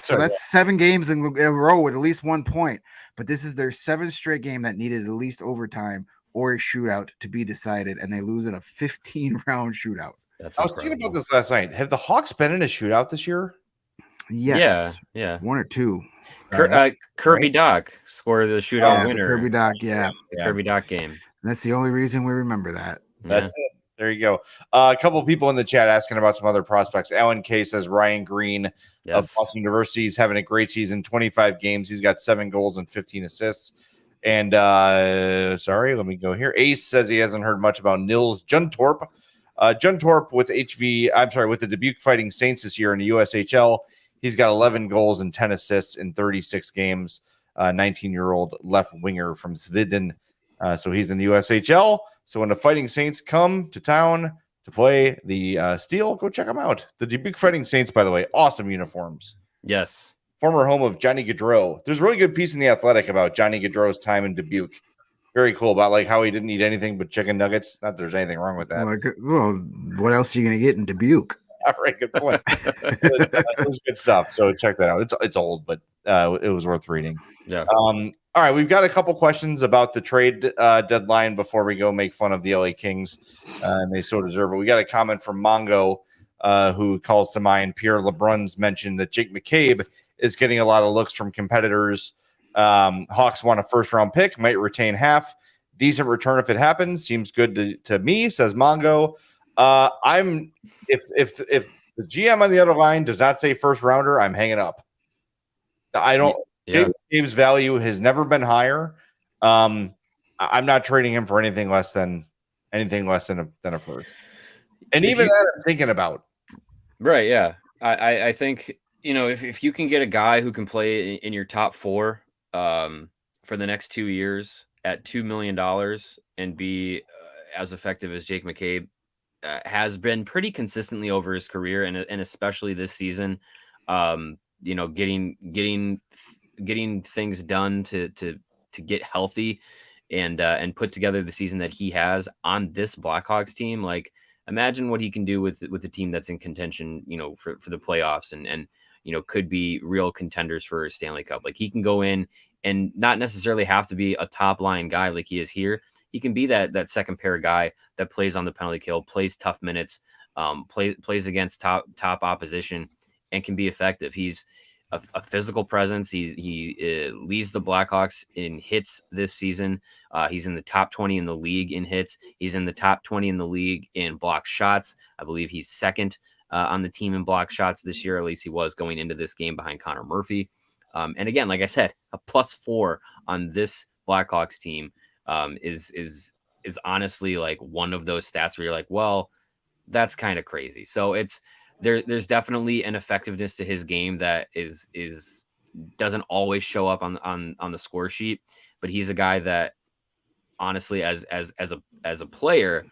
so that's 7 games in a row with at least 1 point. But this is their 7th straight game that needed at least overtime or a shootout to be decided, and they lose in a 15-round shootout. I was thinking about this last night. Have the Hawks been in a shootout this year? Yes. Yeah. 1 or 2. Kirby Doc scored the shootout winner. Kirby Doc, Kirby Doc game. That's the only reason we remember that. That's it. There you go. A couple of people in the chat asking about some other prospects. Alan K says Ryan Green of Boston University is having a great season, 25 games. He's got 7 goals and 15 assists. And let me go here. Ace says he hasn't heard much about Nils Juntorp. Juntorp with the Dubuque Fighting Saints this year in the USHL. He's got 11 goals and 10 assists in 36 games. 19-year-old left winger from Sweden. So he's in the USHL. So when the Fighting Saints come to town to play the Steel, go check them out. The Dubuque Fighting Saints, by the way, awesome uniforms. Yes. Former home of Johnny Gaudreau. There's a really good piece in The Athletic about Johnny Gaudreau's time in Dubuque. Very cool, about like how he didn't eat anything but chicken nuggets. Not that there's anything wrong with that. Well, what else are you going to get in Dubuque? All right, good point. It was good stuff. So check that out. It's old, but it was worth reading. Yeah. All right, we've got a couple questions about the trade deadline before we go make fun of the LA Kings, and they so deserve it. We got a comment from Mongo, who calls to mind Pierre LeBrun's mention that Jake McCabe is getting a lot of looks from competitors Hawks want a first-round pick, might retain half. Decent return if it happens. Seems good to me, says Mongo. If the GM on the other line does not say first rounder, I'm hanging up. I don't. Yeah. Gabe's value has never been higher. I'm not trading him for anything less than a first. And even that I'm thinking about. Right. Yeah. I think, if you can get a guy who can play in your top four for the next 2 years at $2 million and be as effective as Jake McCabe has been pretty consistently over his career, and especially this season, getting things done to get healthy and put together the season that he has on this Blackhawks team. Like, imagine what he can do with a team that's in contention, for the playoffs and could be real contenders for a Stanley Cup. Like, he can go in and not necessarily have to be a top line guy like he is here. He can be that second pair guy that plays on the penalty kill, plays tough minutes, plays against top opposition, and can be effective. He's a physical presence. He leads the Blackhawks in hits this season. He's in the top 20 in the league in hits. He's in the top 20 in the league in block shots. I believe he's second on the team in block shots this year. At least he was going into this game behind Connor Murphy. And again, like I said, a +4 on this Blackhawks team is honestly like one of those stats where you're like, well, that's kind of crazy. So there's definitely an effectiveness to his game that doesn't always show up on the score sheet, but he's a guy that honestly, as a player,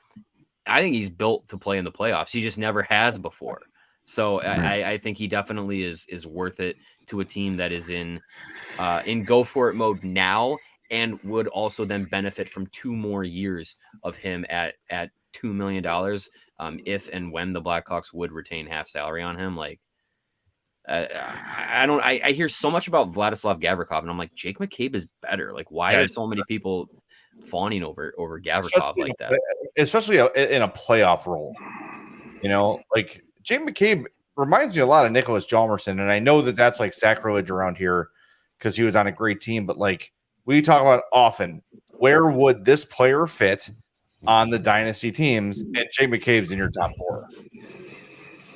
I think he's built to play in the playoffs. He just never has before. So I think he definitely is worth it to a team that is in go for it mode now, and would also then benefit from 2 more years of him at $2 million if and when the Blackhawks would retain half salary on him. Like, I hear so much about Vladislav Gavrikov, and I'm like, Jake McCabe is better. Like, why are so many people fawning over Gavrikov like that? Especially in a playoff role. Like, Jake McCabe reminds me a lot of Nicholas Hjalmarsson, and I know that that's like sacrilege around here because he was on a great team, but like we talk about often, where would this player fit on the dynasty teams? And Jake McCabe's in your top 4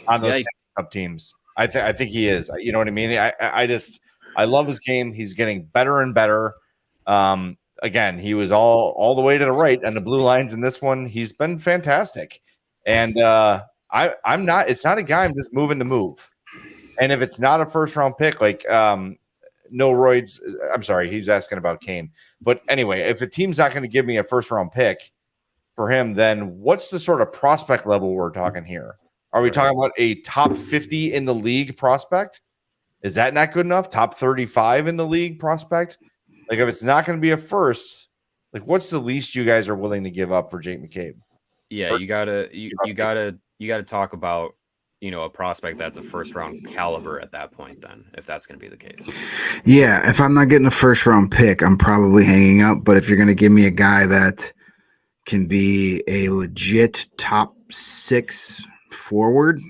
on those Cup teams. I think he is. You know what I mean? I love his game. He's getting better and better. Again, he was all the way to the right and the blue lines in this one. He's been fantastic. And I'm not. It's not a guy I'm just moving to move. And if it's not a first round pick, like no roids. I'm sorry, he's asking about Kane. But anyway, if a team's not going to give me a first round pick for him, then what's the sort of prospect level we're talking here? Are we talking about a top 50 in the league prospect? Is that not good enough? Top 35 in the league prospect? Like, if it's not going to be a first, like, what's the least you guys are willing to give up for Jake McCabe? Yeah, you gotta talk about a prospect that's a first round caliber at that point. Then, if that's going to be the case, yeah. If I'm not getting a first round pick, I'm probably hanging up. But if you're going to give me a guy that can be a legit top 6 forward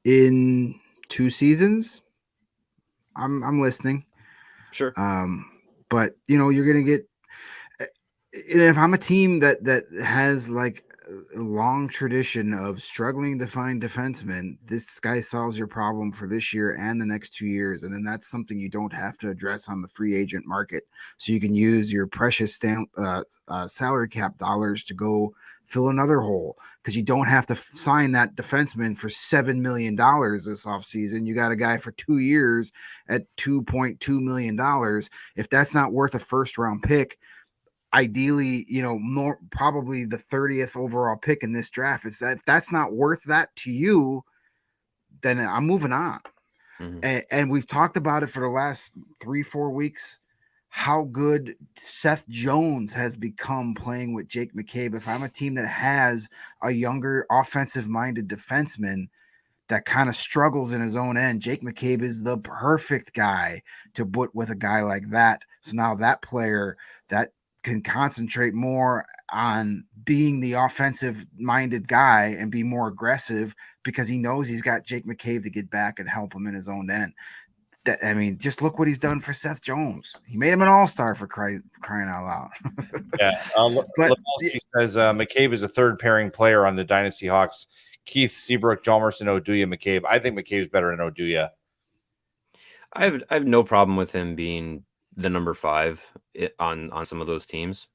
in 2 seasons, I'm listening. Sure. But you're gonna get, and if I'm a team that has like a long tradition of struggling to find defensemen, this guy solves your problem for this year and the next 2 years, and then that's something you don't have to address on the free agent market. So you can use your precious salary cap dollars to go fill another hole, because you don't have to sign that defenseman for $7 million this offseason. You got a guy for 2 years at $2.2 million. If that's not worth a first round pick, ideally, more probably the 30th overall pick in this draft, is that if that's not worth that to you, then I'm moving on. Mm-hmm. And we've talked about it for the last 3-4 weeks, how good Seth Jones has become playing with Jake McCabe. If I'm a team that has a younger offensive-minded defenseman that kind of struggles in his own end, Jake McCabe is the perfect guy to put with a guy like that. So now that player that can concentrate more on being the offensive-minded guy and be more aggressive because he knows he's got Jake McCabe to get back and help him in his own end. I mean, just look what he's done for Seth Jones. He made him an all-star for crying out loud. Yeah. But Lebowski says McCabe is a third pairing player on the Dynasty Hawks. Keith, Seabrook, Hjalmarsson, Oduya, McCabe. I think McCabe's better than Oduya. I have no problem with him being the number 5 on some of those teams.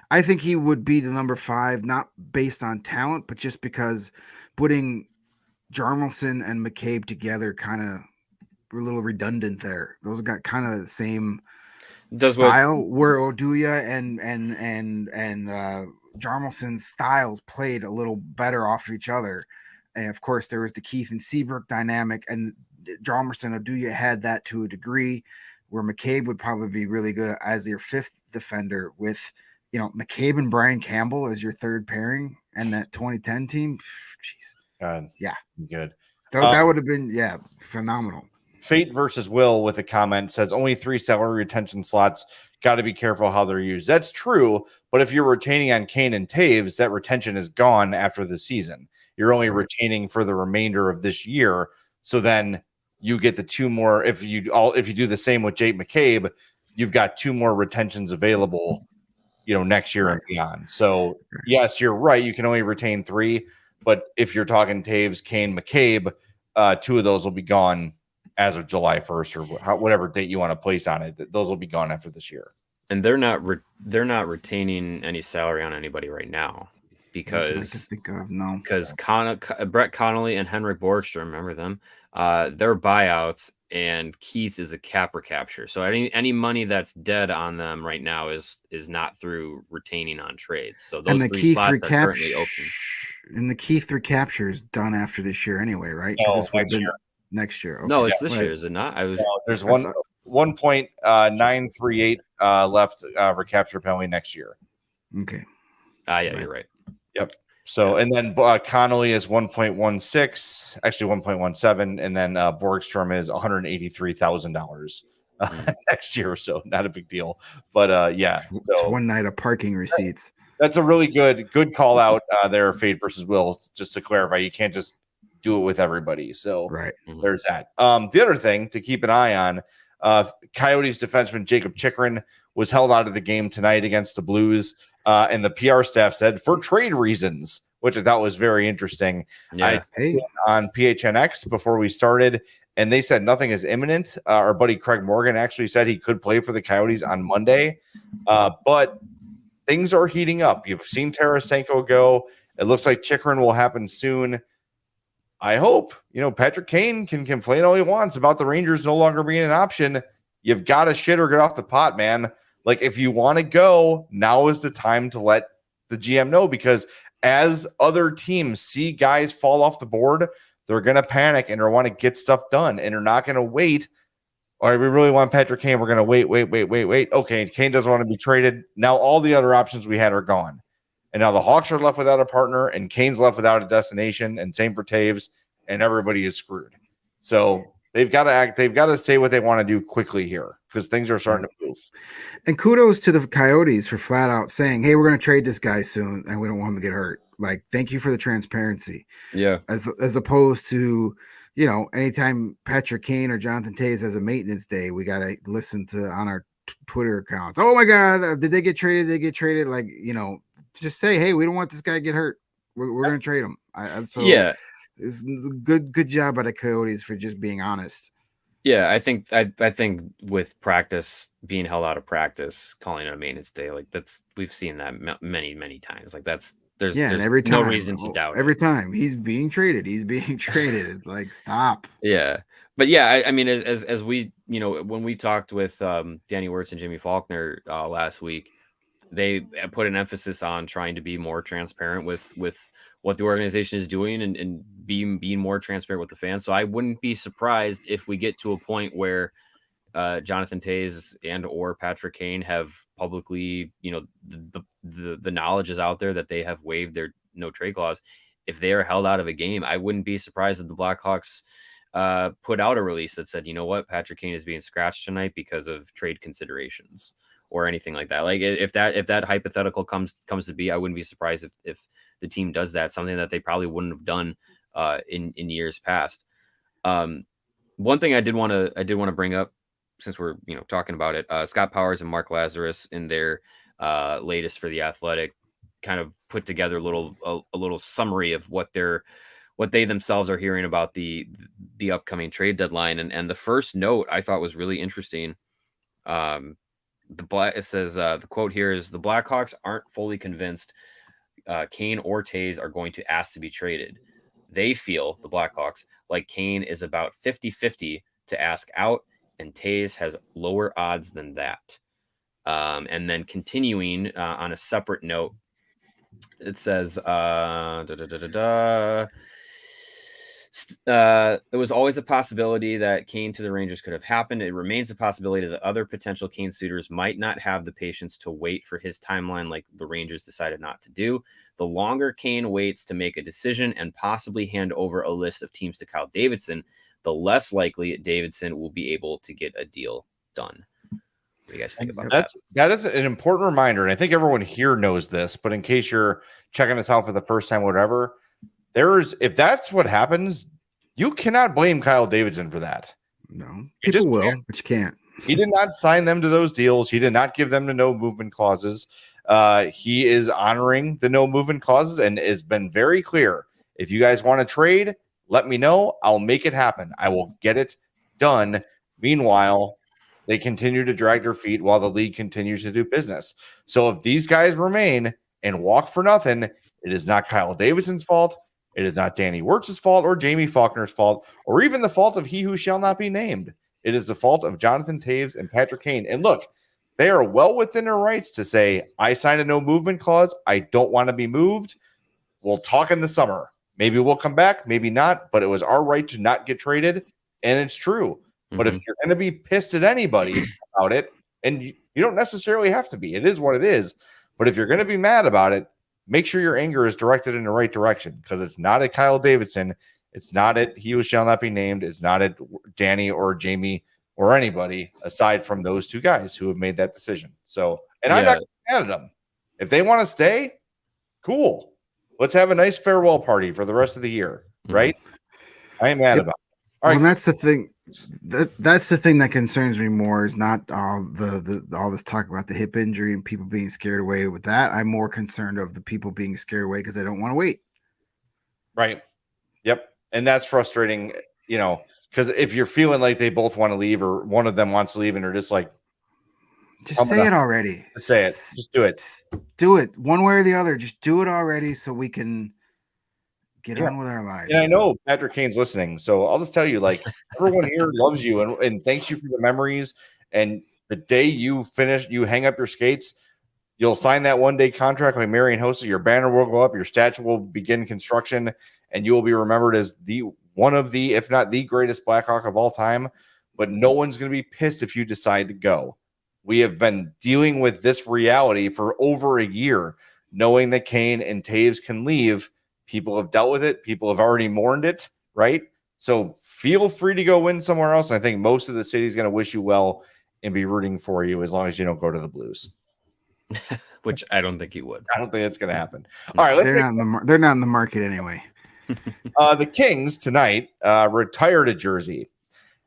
I think he would be the number 5, not based on talent, but just because putting Hjalmarsson and McCabe together kind of were a little redundant there. Those got kind of the same style where Oduya and Hjalmarsson's styles played a little better off each other. And of course, there was the Keith and Seabrook dynamic, and Hjalmarsson Oduya had that to a degree, where McCabe would probably be really good as your 5th defender with, McCabe and Brian Campbell as your third pairing and that 2010 team. Jeez. Yeah. Good. That would have been, phenomenal. Fate versus Will with a comment says only 3 salary retention slots. Got to be careful how they're used. That's true. But if you're retaining on Kane and Taves, that retention is gone after the season. You're only retaining for the remainder of this year. So then you get the 2 more. If you do the same with Jake McCabe, you've got 2 more retentions available, next year and beyond. So yes, you're right. You can only retain 3, but if you're talking Taves, Kane, McCabe, 2 of those will be gone as of July 1st or whatever date you want to place on it. Those will be gone after this year. And they're not retaining any salary on anybody right now because Brett Connolly and Henrik Borgstrom, remember them? They're buyouts, and Keith is a cap recapture. So any money that's dead on them right now is not through retaining on trades. So those 3 slots are currently open. And the Keith recapture is done after this year anyway, right? No, next year. Okay. No, it's this year, is it not? There's 1.938 left recapture penalty next year. Okay. You're right. Yep. So, and then Connolly is 1.16, actually 1.17, and then Borgstrom is $183,000 next year. So, not a big deal. But it's one night of parking receipts. That's a really good call out there, Fate versus Will. Just to clarify, you can't just do it with everybody. So, there's that. The other thing to keep an eye on, Coyotes defenseman Jacob Chikrin was held out of the game tonight against the Blues. And the PR staff said for trade reasons, which I thought was very interesting. I on PHNX before we started, and they said nothing is imminent. Our buddy Craig Morgan actually said he could play for the Coyotes on Monday, but things are heating up. You've seen Tarasenko go. It looks like Chikrin will happen soon. I hope, Patrick Kane can complain all he wants about the Rangers no longer being an option. You've got to shit or get off the pot, man. Like, if you want to go, now is the time to let the GM know, because as other teams see guys fall off the board, they're going to panic and they want to get stuff done, and they're not going to wait. All right, we really want Patrick Kane. We're going to wait. Okay, Kane doesn't want to be traded. Now all the other options we had are gone. And now the Hawks are left without a partner, and Kane's left without a destination, and same for Taves, and everybody is screwed. So they've got to act. They've got to say what they want to do quickly here, because things are starting to move. And kudos to the Coyotes for flat out saying, "Hey, we're going to trade this guy soon, and we don't want him to get hurt." Like, thank you for the transparency. Yeah. As opposed to, anytime Patrick Kane or Jonathan Taves has a maintenance day, we got to listen to on our Twitter accounts. Oh my God, did they get traded? They get traded. Like, just say, hey, we don't want this guy to get hurt. We're going to trade him. It's good job by the Coyotes for just being honest. Yeah, I think with practice being held out of practice, calling it a maintenance day, like we've seen that many times. Like there's every time, no reason to doubt every it. time he's being traded. It's like, stop. Yeah. But yeah, I mean, as we, when we talked with Danny Wirtz and Jimmy Faulkner last week, they put an emphasis on trying to be more transparent with what the organization is doing and being more transparent with the fans. So I wouldn't be surprised if we get to a point where Jonathan Taves and or Patrick Kane have publicly, the knowledge is out there that they have waived their no trade clause. If they are held out of a game, I wouldn't be surprised if the Blackhawks put out a release that said, you know what, Patrick Kane is being scratched tonight because of trade considerations or anything like that. Like if that hypothetical comes to be, I wouldn't be surprised if the team does that, something that they probably wouldn't have done in years past. One thing I did want to bring up, since we're talking about it, Scott Powers and Mark Lazarus in their latest for The Athletic kind of put together a little summary of what they themselves are hearing about the upcoming trade deadline. And the first note I thought was really interesting. It says the quote here is, the Blackhawks aren't fully convinced Kane or Taves are going to ask to be traded. They feel, the Blackhawks, like Kane is about 50-50 to ask out, and Taves has lower odds than that. And then continuing on a separate note, it says, it was always a possibility that Kane to the Rangers could have happened. It remains a possibility that other potential Kane suitors might not have the patience to wait for his timeline like the Rangers decided not to do. The longer Kane waits to make a decision and possibly hand over a list of teams to Kyle Davidson, the less likely Davidson will be able to get a deal done. What do you guys think about that? That is an important reminder, and I think everyone here knows this, but in case you're checking this out for the first time, whatever, if that's what happens, you cannot blame Kyle Davidson for that. No, people will, but you can't. He did not sign them to those deals. He did not give them the no movement clauses. He is honoring the no movement clauses and has been very clear. If you guys want to trade, let me know. I'll make it happen. I will get it done. Meanwhile, they continue to drag their feet while the league continues to do business. So if these guys remain and walk for nothing, it is not Kyle Davidson's fault. It is not Danny Wirtz's fault or Jamie Faulkner's fault, or even the fault of he who shall not be named. It is the fault of Jonathan Taves and Patrick Kane. And look, they are well within their rights to say, I signed a no movement clause. I don't want to be moved. We'll talk in the summer. Maybe we'll come back, maybe not, but it was our right to not get traded. And it's true. Mm-hmm. But if you're going to be pissed at anybody about it, and you don't necessarily have to be, it is what it is. But if you're going to be mad about it, make sure your anger is directed in the right direction, because it's not at Kyle Davidson. It's not at he who shall not be named. It's not at Danny or Jamie or anybody aside from those two guys who have made that decision. So, and I'm not mad at them. If they want to stay, cool. Let's have a nice farewell party for the rest of the year, right? I am mad about it. All right. And that's the thing. That's the thing that concerns me more, is not all this talk about the hip injury and people being scared away with that. I'm more concerned of the people being scared away because they don't want to wait. Right. Yep. And that's frustrating, because if you're feeling like they both want to leave or one of them wants to leave and they're just like, just say it already. Just say it. Just do it. Do it one way or the other. Just do it already so we can get on with our lives. And I know Patrick Kane's listening, so I'll just tell you, like, everyone here loves you and thanks you for the memories. And the day you finish, you hang up your skates, you'll sign that one-day contract like Marian Hossa. Your banner will go up, your statue will begin construction, and you will be remembered as one of the, if not the greatest Blackhawk of all time. But no one's going to be pissed if you decide to go. We have been dealing with this reality for over a year, knowing that Kane and Taves can leave. People have dealt with it. People have already mourned it, right? So feel free to go win somewhere else. And I think most of the city is going to wish you well and be rooting for you as long as you don't go to the Blues. Which I don't think you would. I don't think it's going to happen. All right, they're not in the market anyway. The Kings tonight retired a jersey.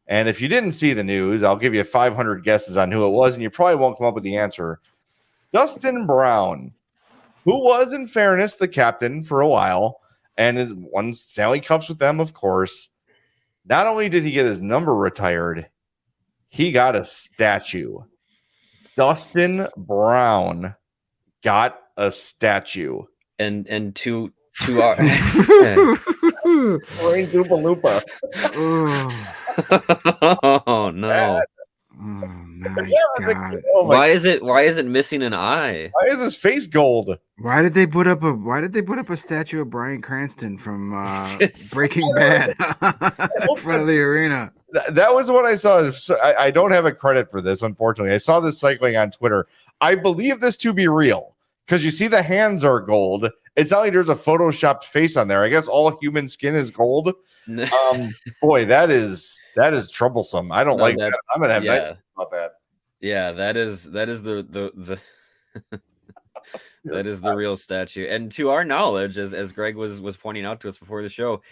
And if you didn't see the news, I'll give you 500 guesses on who it was, and you probably won't come up with the answer. Dustin Brown, who was, in fairness, the captain for a while and has won Stanley Cups with them, of course. Not only did he get his number retired, he got a statue. Dustin Brown got a statue. And to our Rain Doopa Loopa. Oh no. Oh, why is it missing an eye? Why is his face gold? Why did they put up a statue of Bryan Cranston from Breaking Bad in front of the arena? That was what I saw. I don't have a credit for this, unfortunately. I saw this cycling on Twitter. I believe this to be real because you see the hands are gold. It's not like there's a photoshopped face on there. I guess all human skin is gold. Boy, that is troublesome. I don't like that. I'm gonna have nightmares about that. Yeah, that is the that is the real statue. And to our knowledge, as Greg was pointing out to us before the show,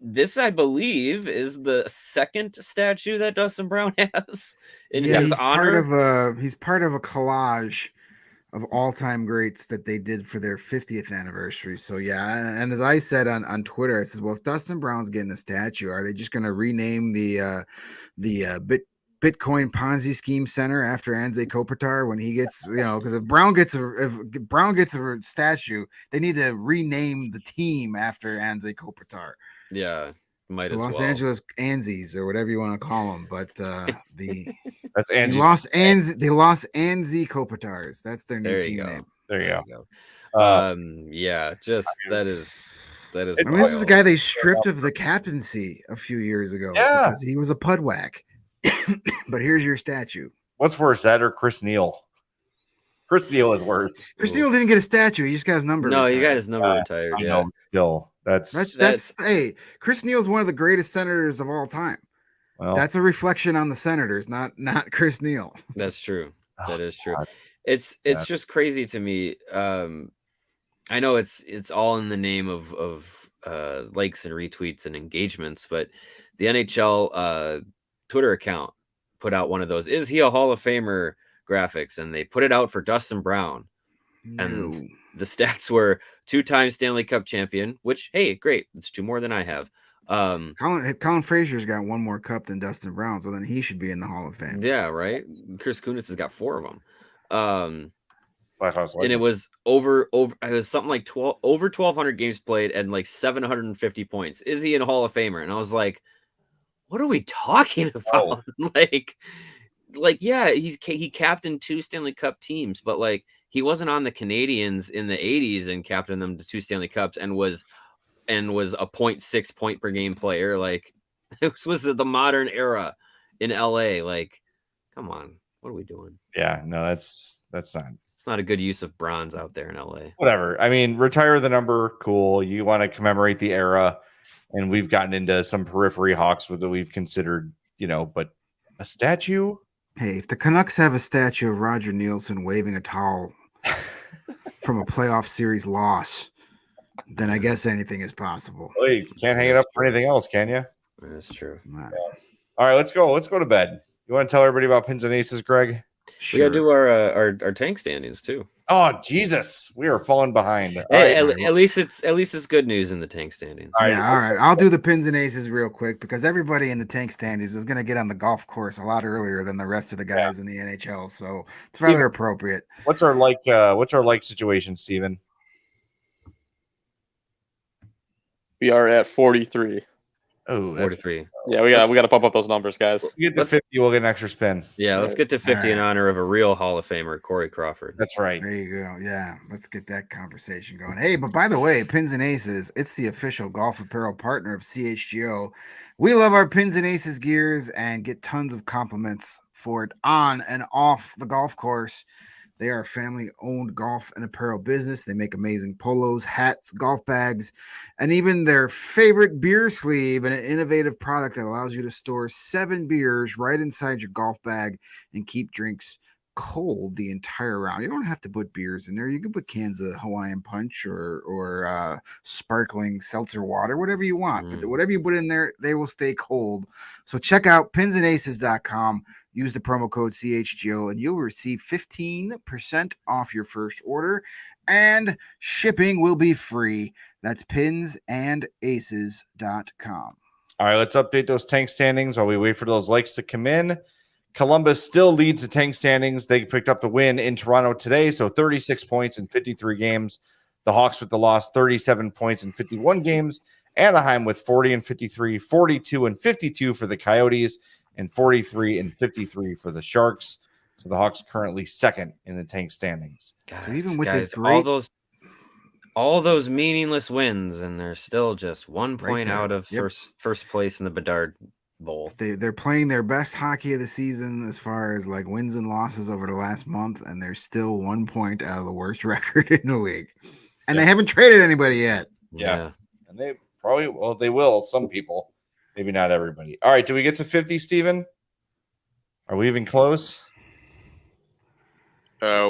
This, I believe, is the second statue that Dustin Brown has in Yeah, his honor. he's part of a collage of all-time greats that they did for their 50th anniversary. So yeah, and as I said on Twitter, I said, well, if Dustin Brown's getting a statue, are they just going to rename the Bitcoin Ponzi scheme center after Anze Kopitar when he gets, because if Brown gets a statue, they need to rename the team after Anze Kopitar. Yeah, might The as Los well. Angeles Anzes or whatever you want to call them, but That's Angie. the Los Anze Kopitars. That's their new There you team go. name. There you go. Yeah, just that is I mean, wild. this is a guy they stripped of the captaincy a few years ago because he was a pudwhack. But here's your statue. What's worse, that or Chris Neal? Chris Neal is worse. Chris Neal didn't get a statue. He just got his number. No, retired. he got his number retired. I Yeah, know, still That's hey, Chris Neal's one of the greatest senators of all time. well, That's a reflection on the Senators, not Chris Neal. that's true. That is true. God. It's just crazy to me. I know it's all in the name of likes and retweets and engagements, but the NHL Twitter account put out one of those "Is he a Hall of Famer?" graphics, and they put it out for Dustin Brown. And the stats were 2-time Stanley Cup champion, which, hey, great. It's 2 more than I have. Colin Frazier's got 1 more cup than Dustin Brown, so then he should be in the Hall of Fame. Yeah, right. Chris Kunitz has got 4 of them. Blackhawks And it was over it was something like over 1,200 games played and like 750 points. Is he in Hall of Famer? And I was like, what are we talking about? Like, yeah, he captained 2 Stanley Cup teams, but like he wasn't on the Canadians in the 80s and captained them to 2 Stanley Cups and was a 0.6 point per game player. Like, this was the modern era in LA. Like, come on, what are we doing? Yeah, no, that's not. It's not a good use of bronze out there in LA. Whatever. I mean, retire the number, cool. You want to commemorate the era, and we've gotten into some periphery Hawks that we've considered, but a statue. Hey, if the Canucks have a statue of Roger Nielsen waving a towel from a playoff series loss, then I guess anything is possible. Well, you can't hang it up for anything else, can you? That's true. All right, let's go. Let's go to bed. You want to tell everybody about Pins and Aces, Greg? Sure. We gotta do our tank standings too. Oh Jesus, we are falling behind. Hey, at least it's good news in the tank standings. All right. I'll do the Pins and Aces real quick because everybody in the tank standings is going to get on the golf course a lot earlier than the rest of the guys in the NHL, so it's rather appropriate. What's our like situation, Steven? We are at 43. Oh, 43. Yeah, we got to pump up those numbers, guys. We get to 50, we'll get an extra spin. Yeah, let's get to 50 in honor of a real Hall of Famer, Corey Crawford. That's right. There you go. Yeah, let's get that conversation going. Hey, but by the way, Pins and Aces, it's the official golf apparel partner of CHGO. We love our Pins and Aces gears and get tons of compliments for it on and off the golf course. They are a family-owned golf and apparel business. They make amazing polos, hats, golf bags, and even their favorite beer sleeve, an innovative product that allows you to store 7 beers right inside your golf bag and keep drinks cold the entire round. You don't have to put beers in there. You can put cans of Hawaiian Punch or sparkling seltzer water, whatever you want. But whatever you put in there, they will stay cold. So check out pinsandaces.com. Use the promo code CHGO and you'll receive 15% off your first order and shipping will be free. That's pinsandaces.com. All right, let's update those tank standings while we wait for those likes to come in. Columbus still leads the tank standings. They picked up the win in Toronto today, so 36 points in 53 games. The Hawks with the loss, 37 points in 51 games. Anaheim with 40 and 53, 42 and 52 for the Coyotes, and 43 and 53 for the Sharks. So the Hawks currently second in the tank standings. So even with this great, all those meaningless wins, and they're still just 1 point out of first place in the Bedard Bowl. They're playing their best hockey of the season as far as like wins and losses over the last month, and they're still 1 point out of the worst record in the league. And they haven't traded anybody yet. Yeah. And they probably they will, some people. Maybe not everybody. All right, do we get to 50, Steven? Are we even close?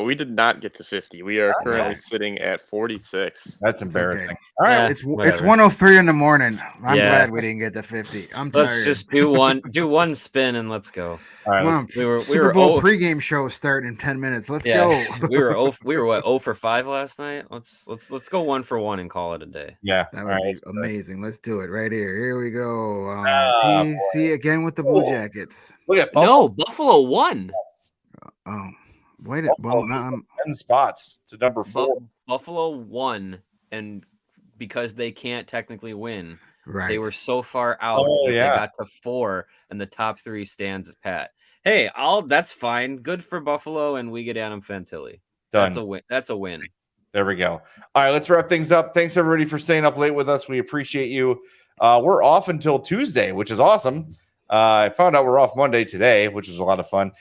We did not get to 50. We are currently sitting at 46. That's embarrassing. okay. All right. Yeah. It's Whatever. 1:03 in the morning. I'm Yeah. glad we didn't get to 50. I'm Let's tired. just do one spin and let's go. All right. Come on, we were Super Bowl oh- pregame show starting in 10 minutes. Let's Yeah, go. we were what 0 for 5 last night. Let's go 1 for 1 and call it a day. Yeah. That All would right. be amazing. Let's do it right here. Here we go. Ah, see again with the Blue Cool. Jackets. Look at Buffalo. No, Buffalo won. Oh, wait. Well, now 10 spots to number 4. Buffalo won, and because they can't technically win, right. they were so far out Oh, that yeah. they got to 4, and the top 3 stands as pat. Hey, that's fine. Good for Buffalo, and we get Adam Fantilli. Done. That's a win. That's a win. There we go. All right, let's wrap things up. Thanks everybody for staying up late with us. We appreciate you. We're off until Tuesday, which is awesome. I found out we're off Monday today, which was a lot of fun.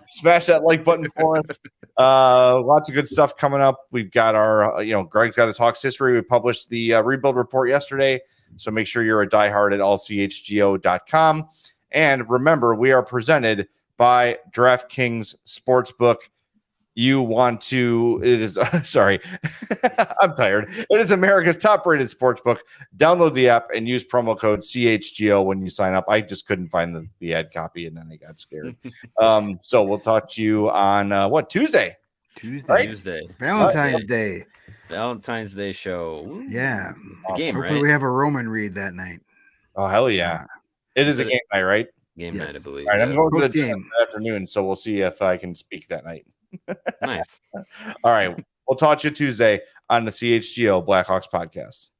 Smash that like button for us. Lots of good stuff coming up. We've got our, Greg's got his Hawks history. We published the rebuild report yesterday. So make sure you're a diehard at allchgo.com. And remember, we are presented by DraftKings Sportsbook. I'm tired. It is America's top-rated sportsbook. Download the app and use promo code CHGO when you sign up. I just couldn't find the ad copy, and then I got scared. So we'll talk to you on Tuesday? Right? Tuesday. Valentine's Day. Valentine's Day show. Ooh. Yeah. It's a game, Hopefully right? we have a Roman read that night. Oh, hell yeah. It is a game night, right? Game Yes. night, I believe. All right, I'm going to the Post-game. this afternoon, so we'll see if I can speak that night. Nice. All right. We'll talk to you Tuesday on the CHGO Blackhawks podcast.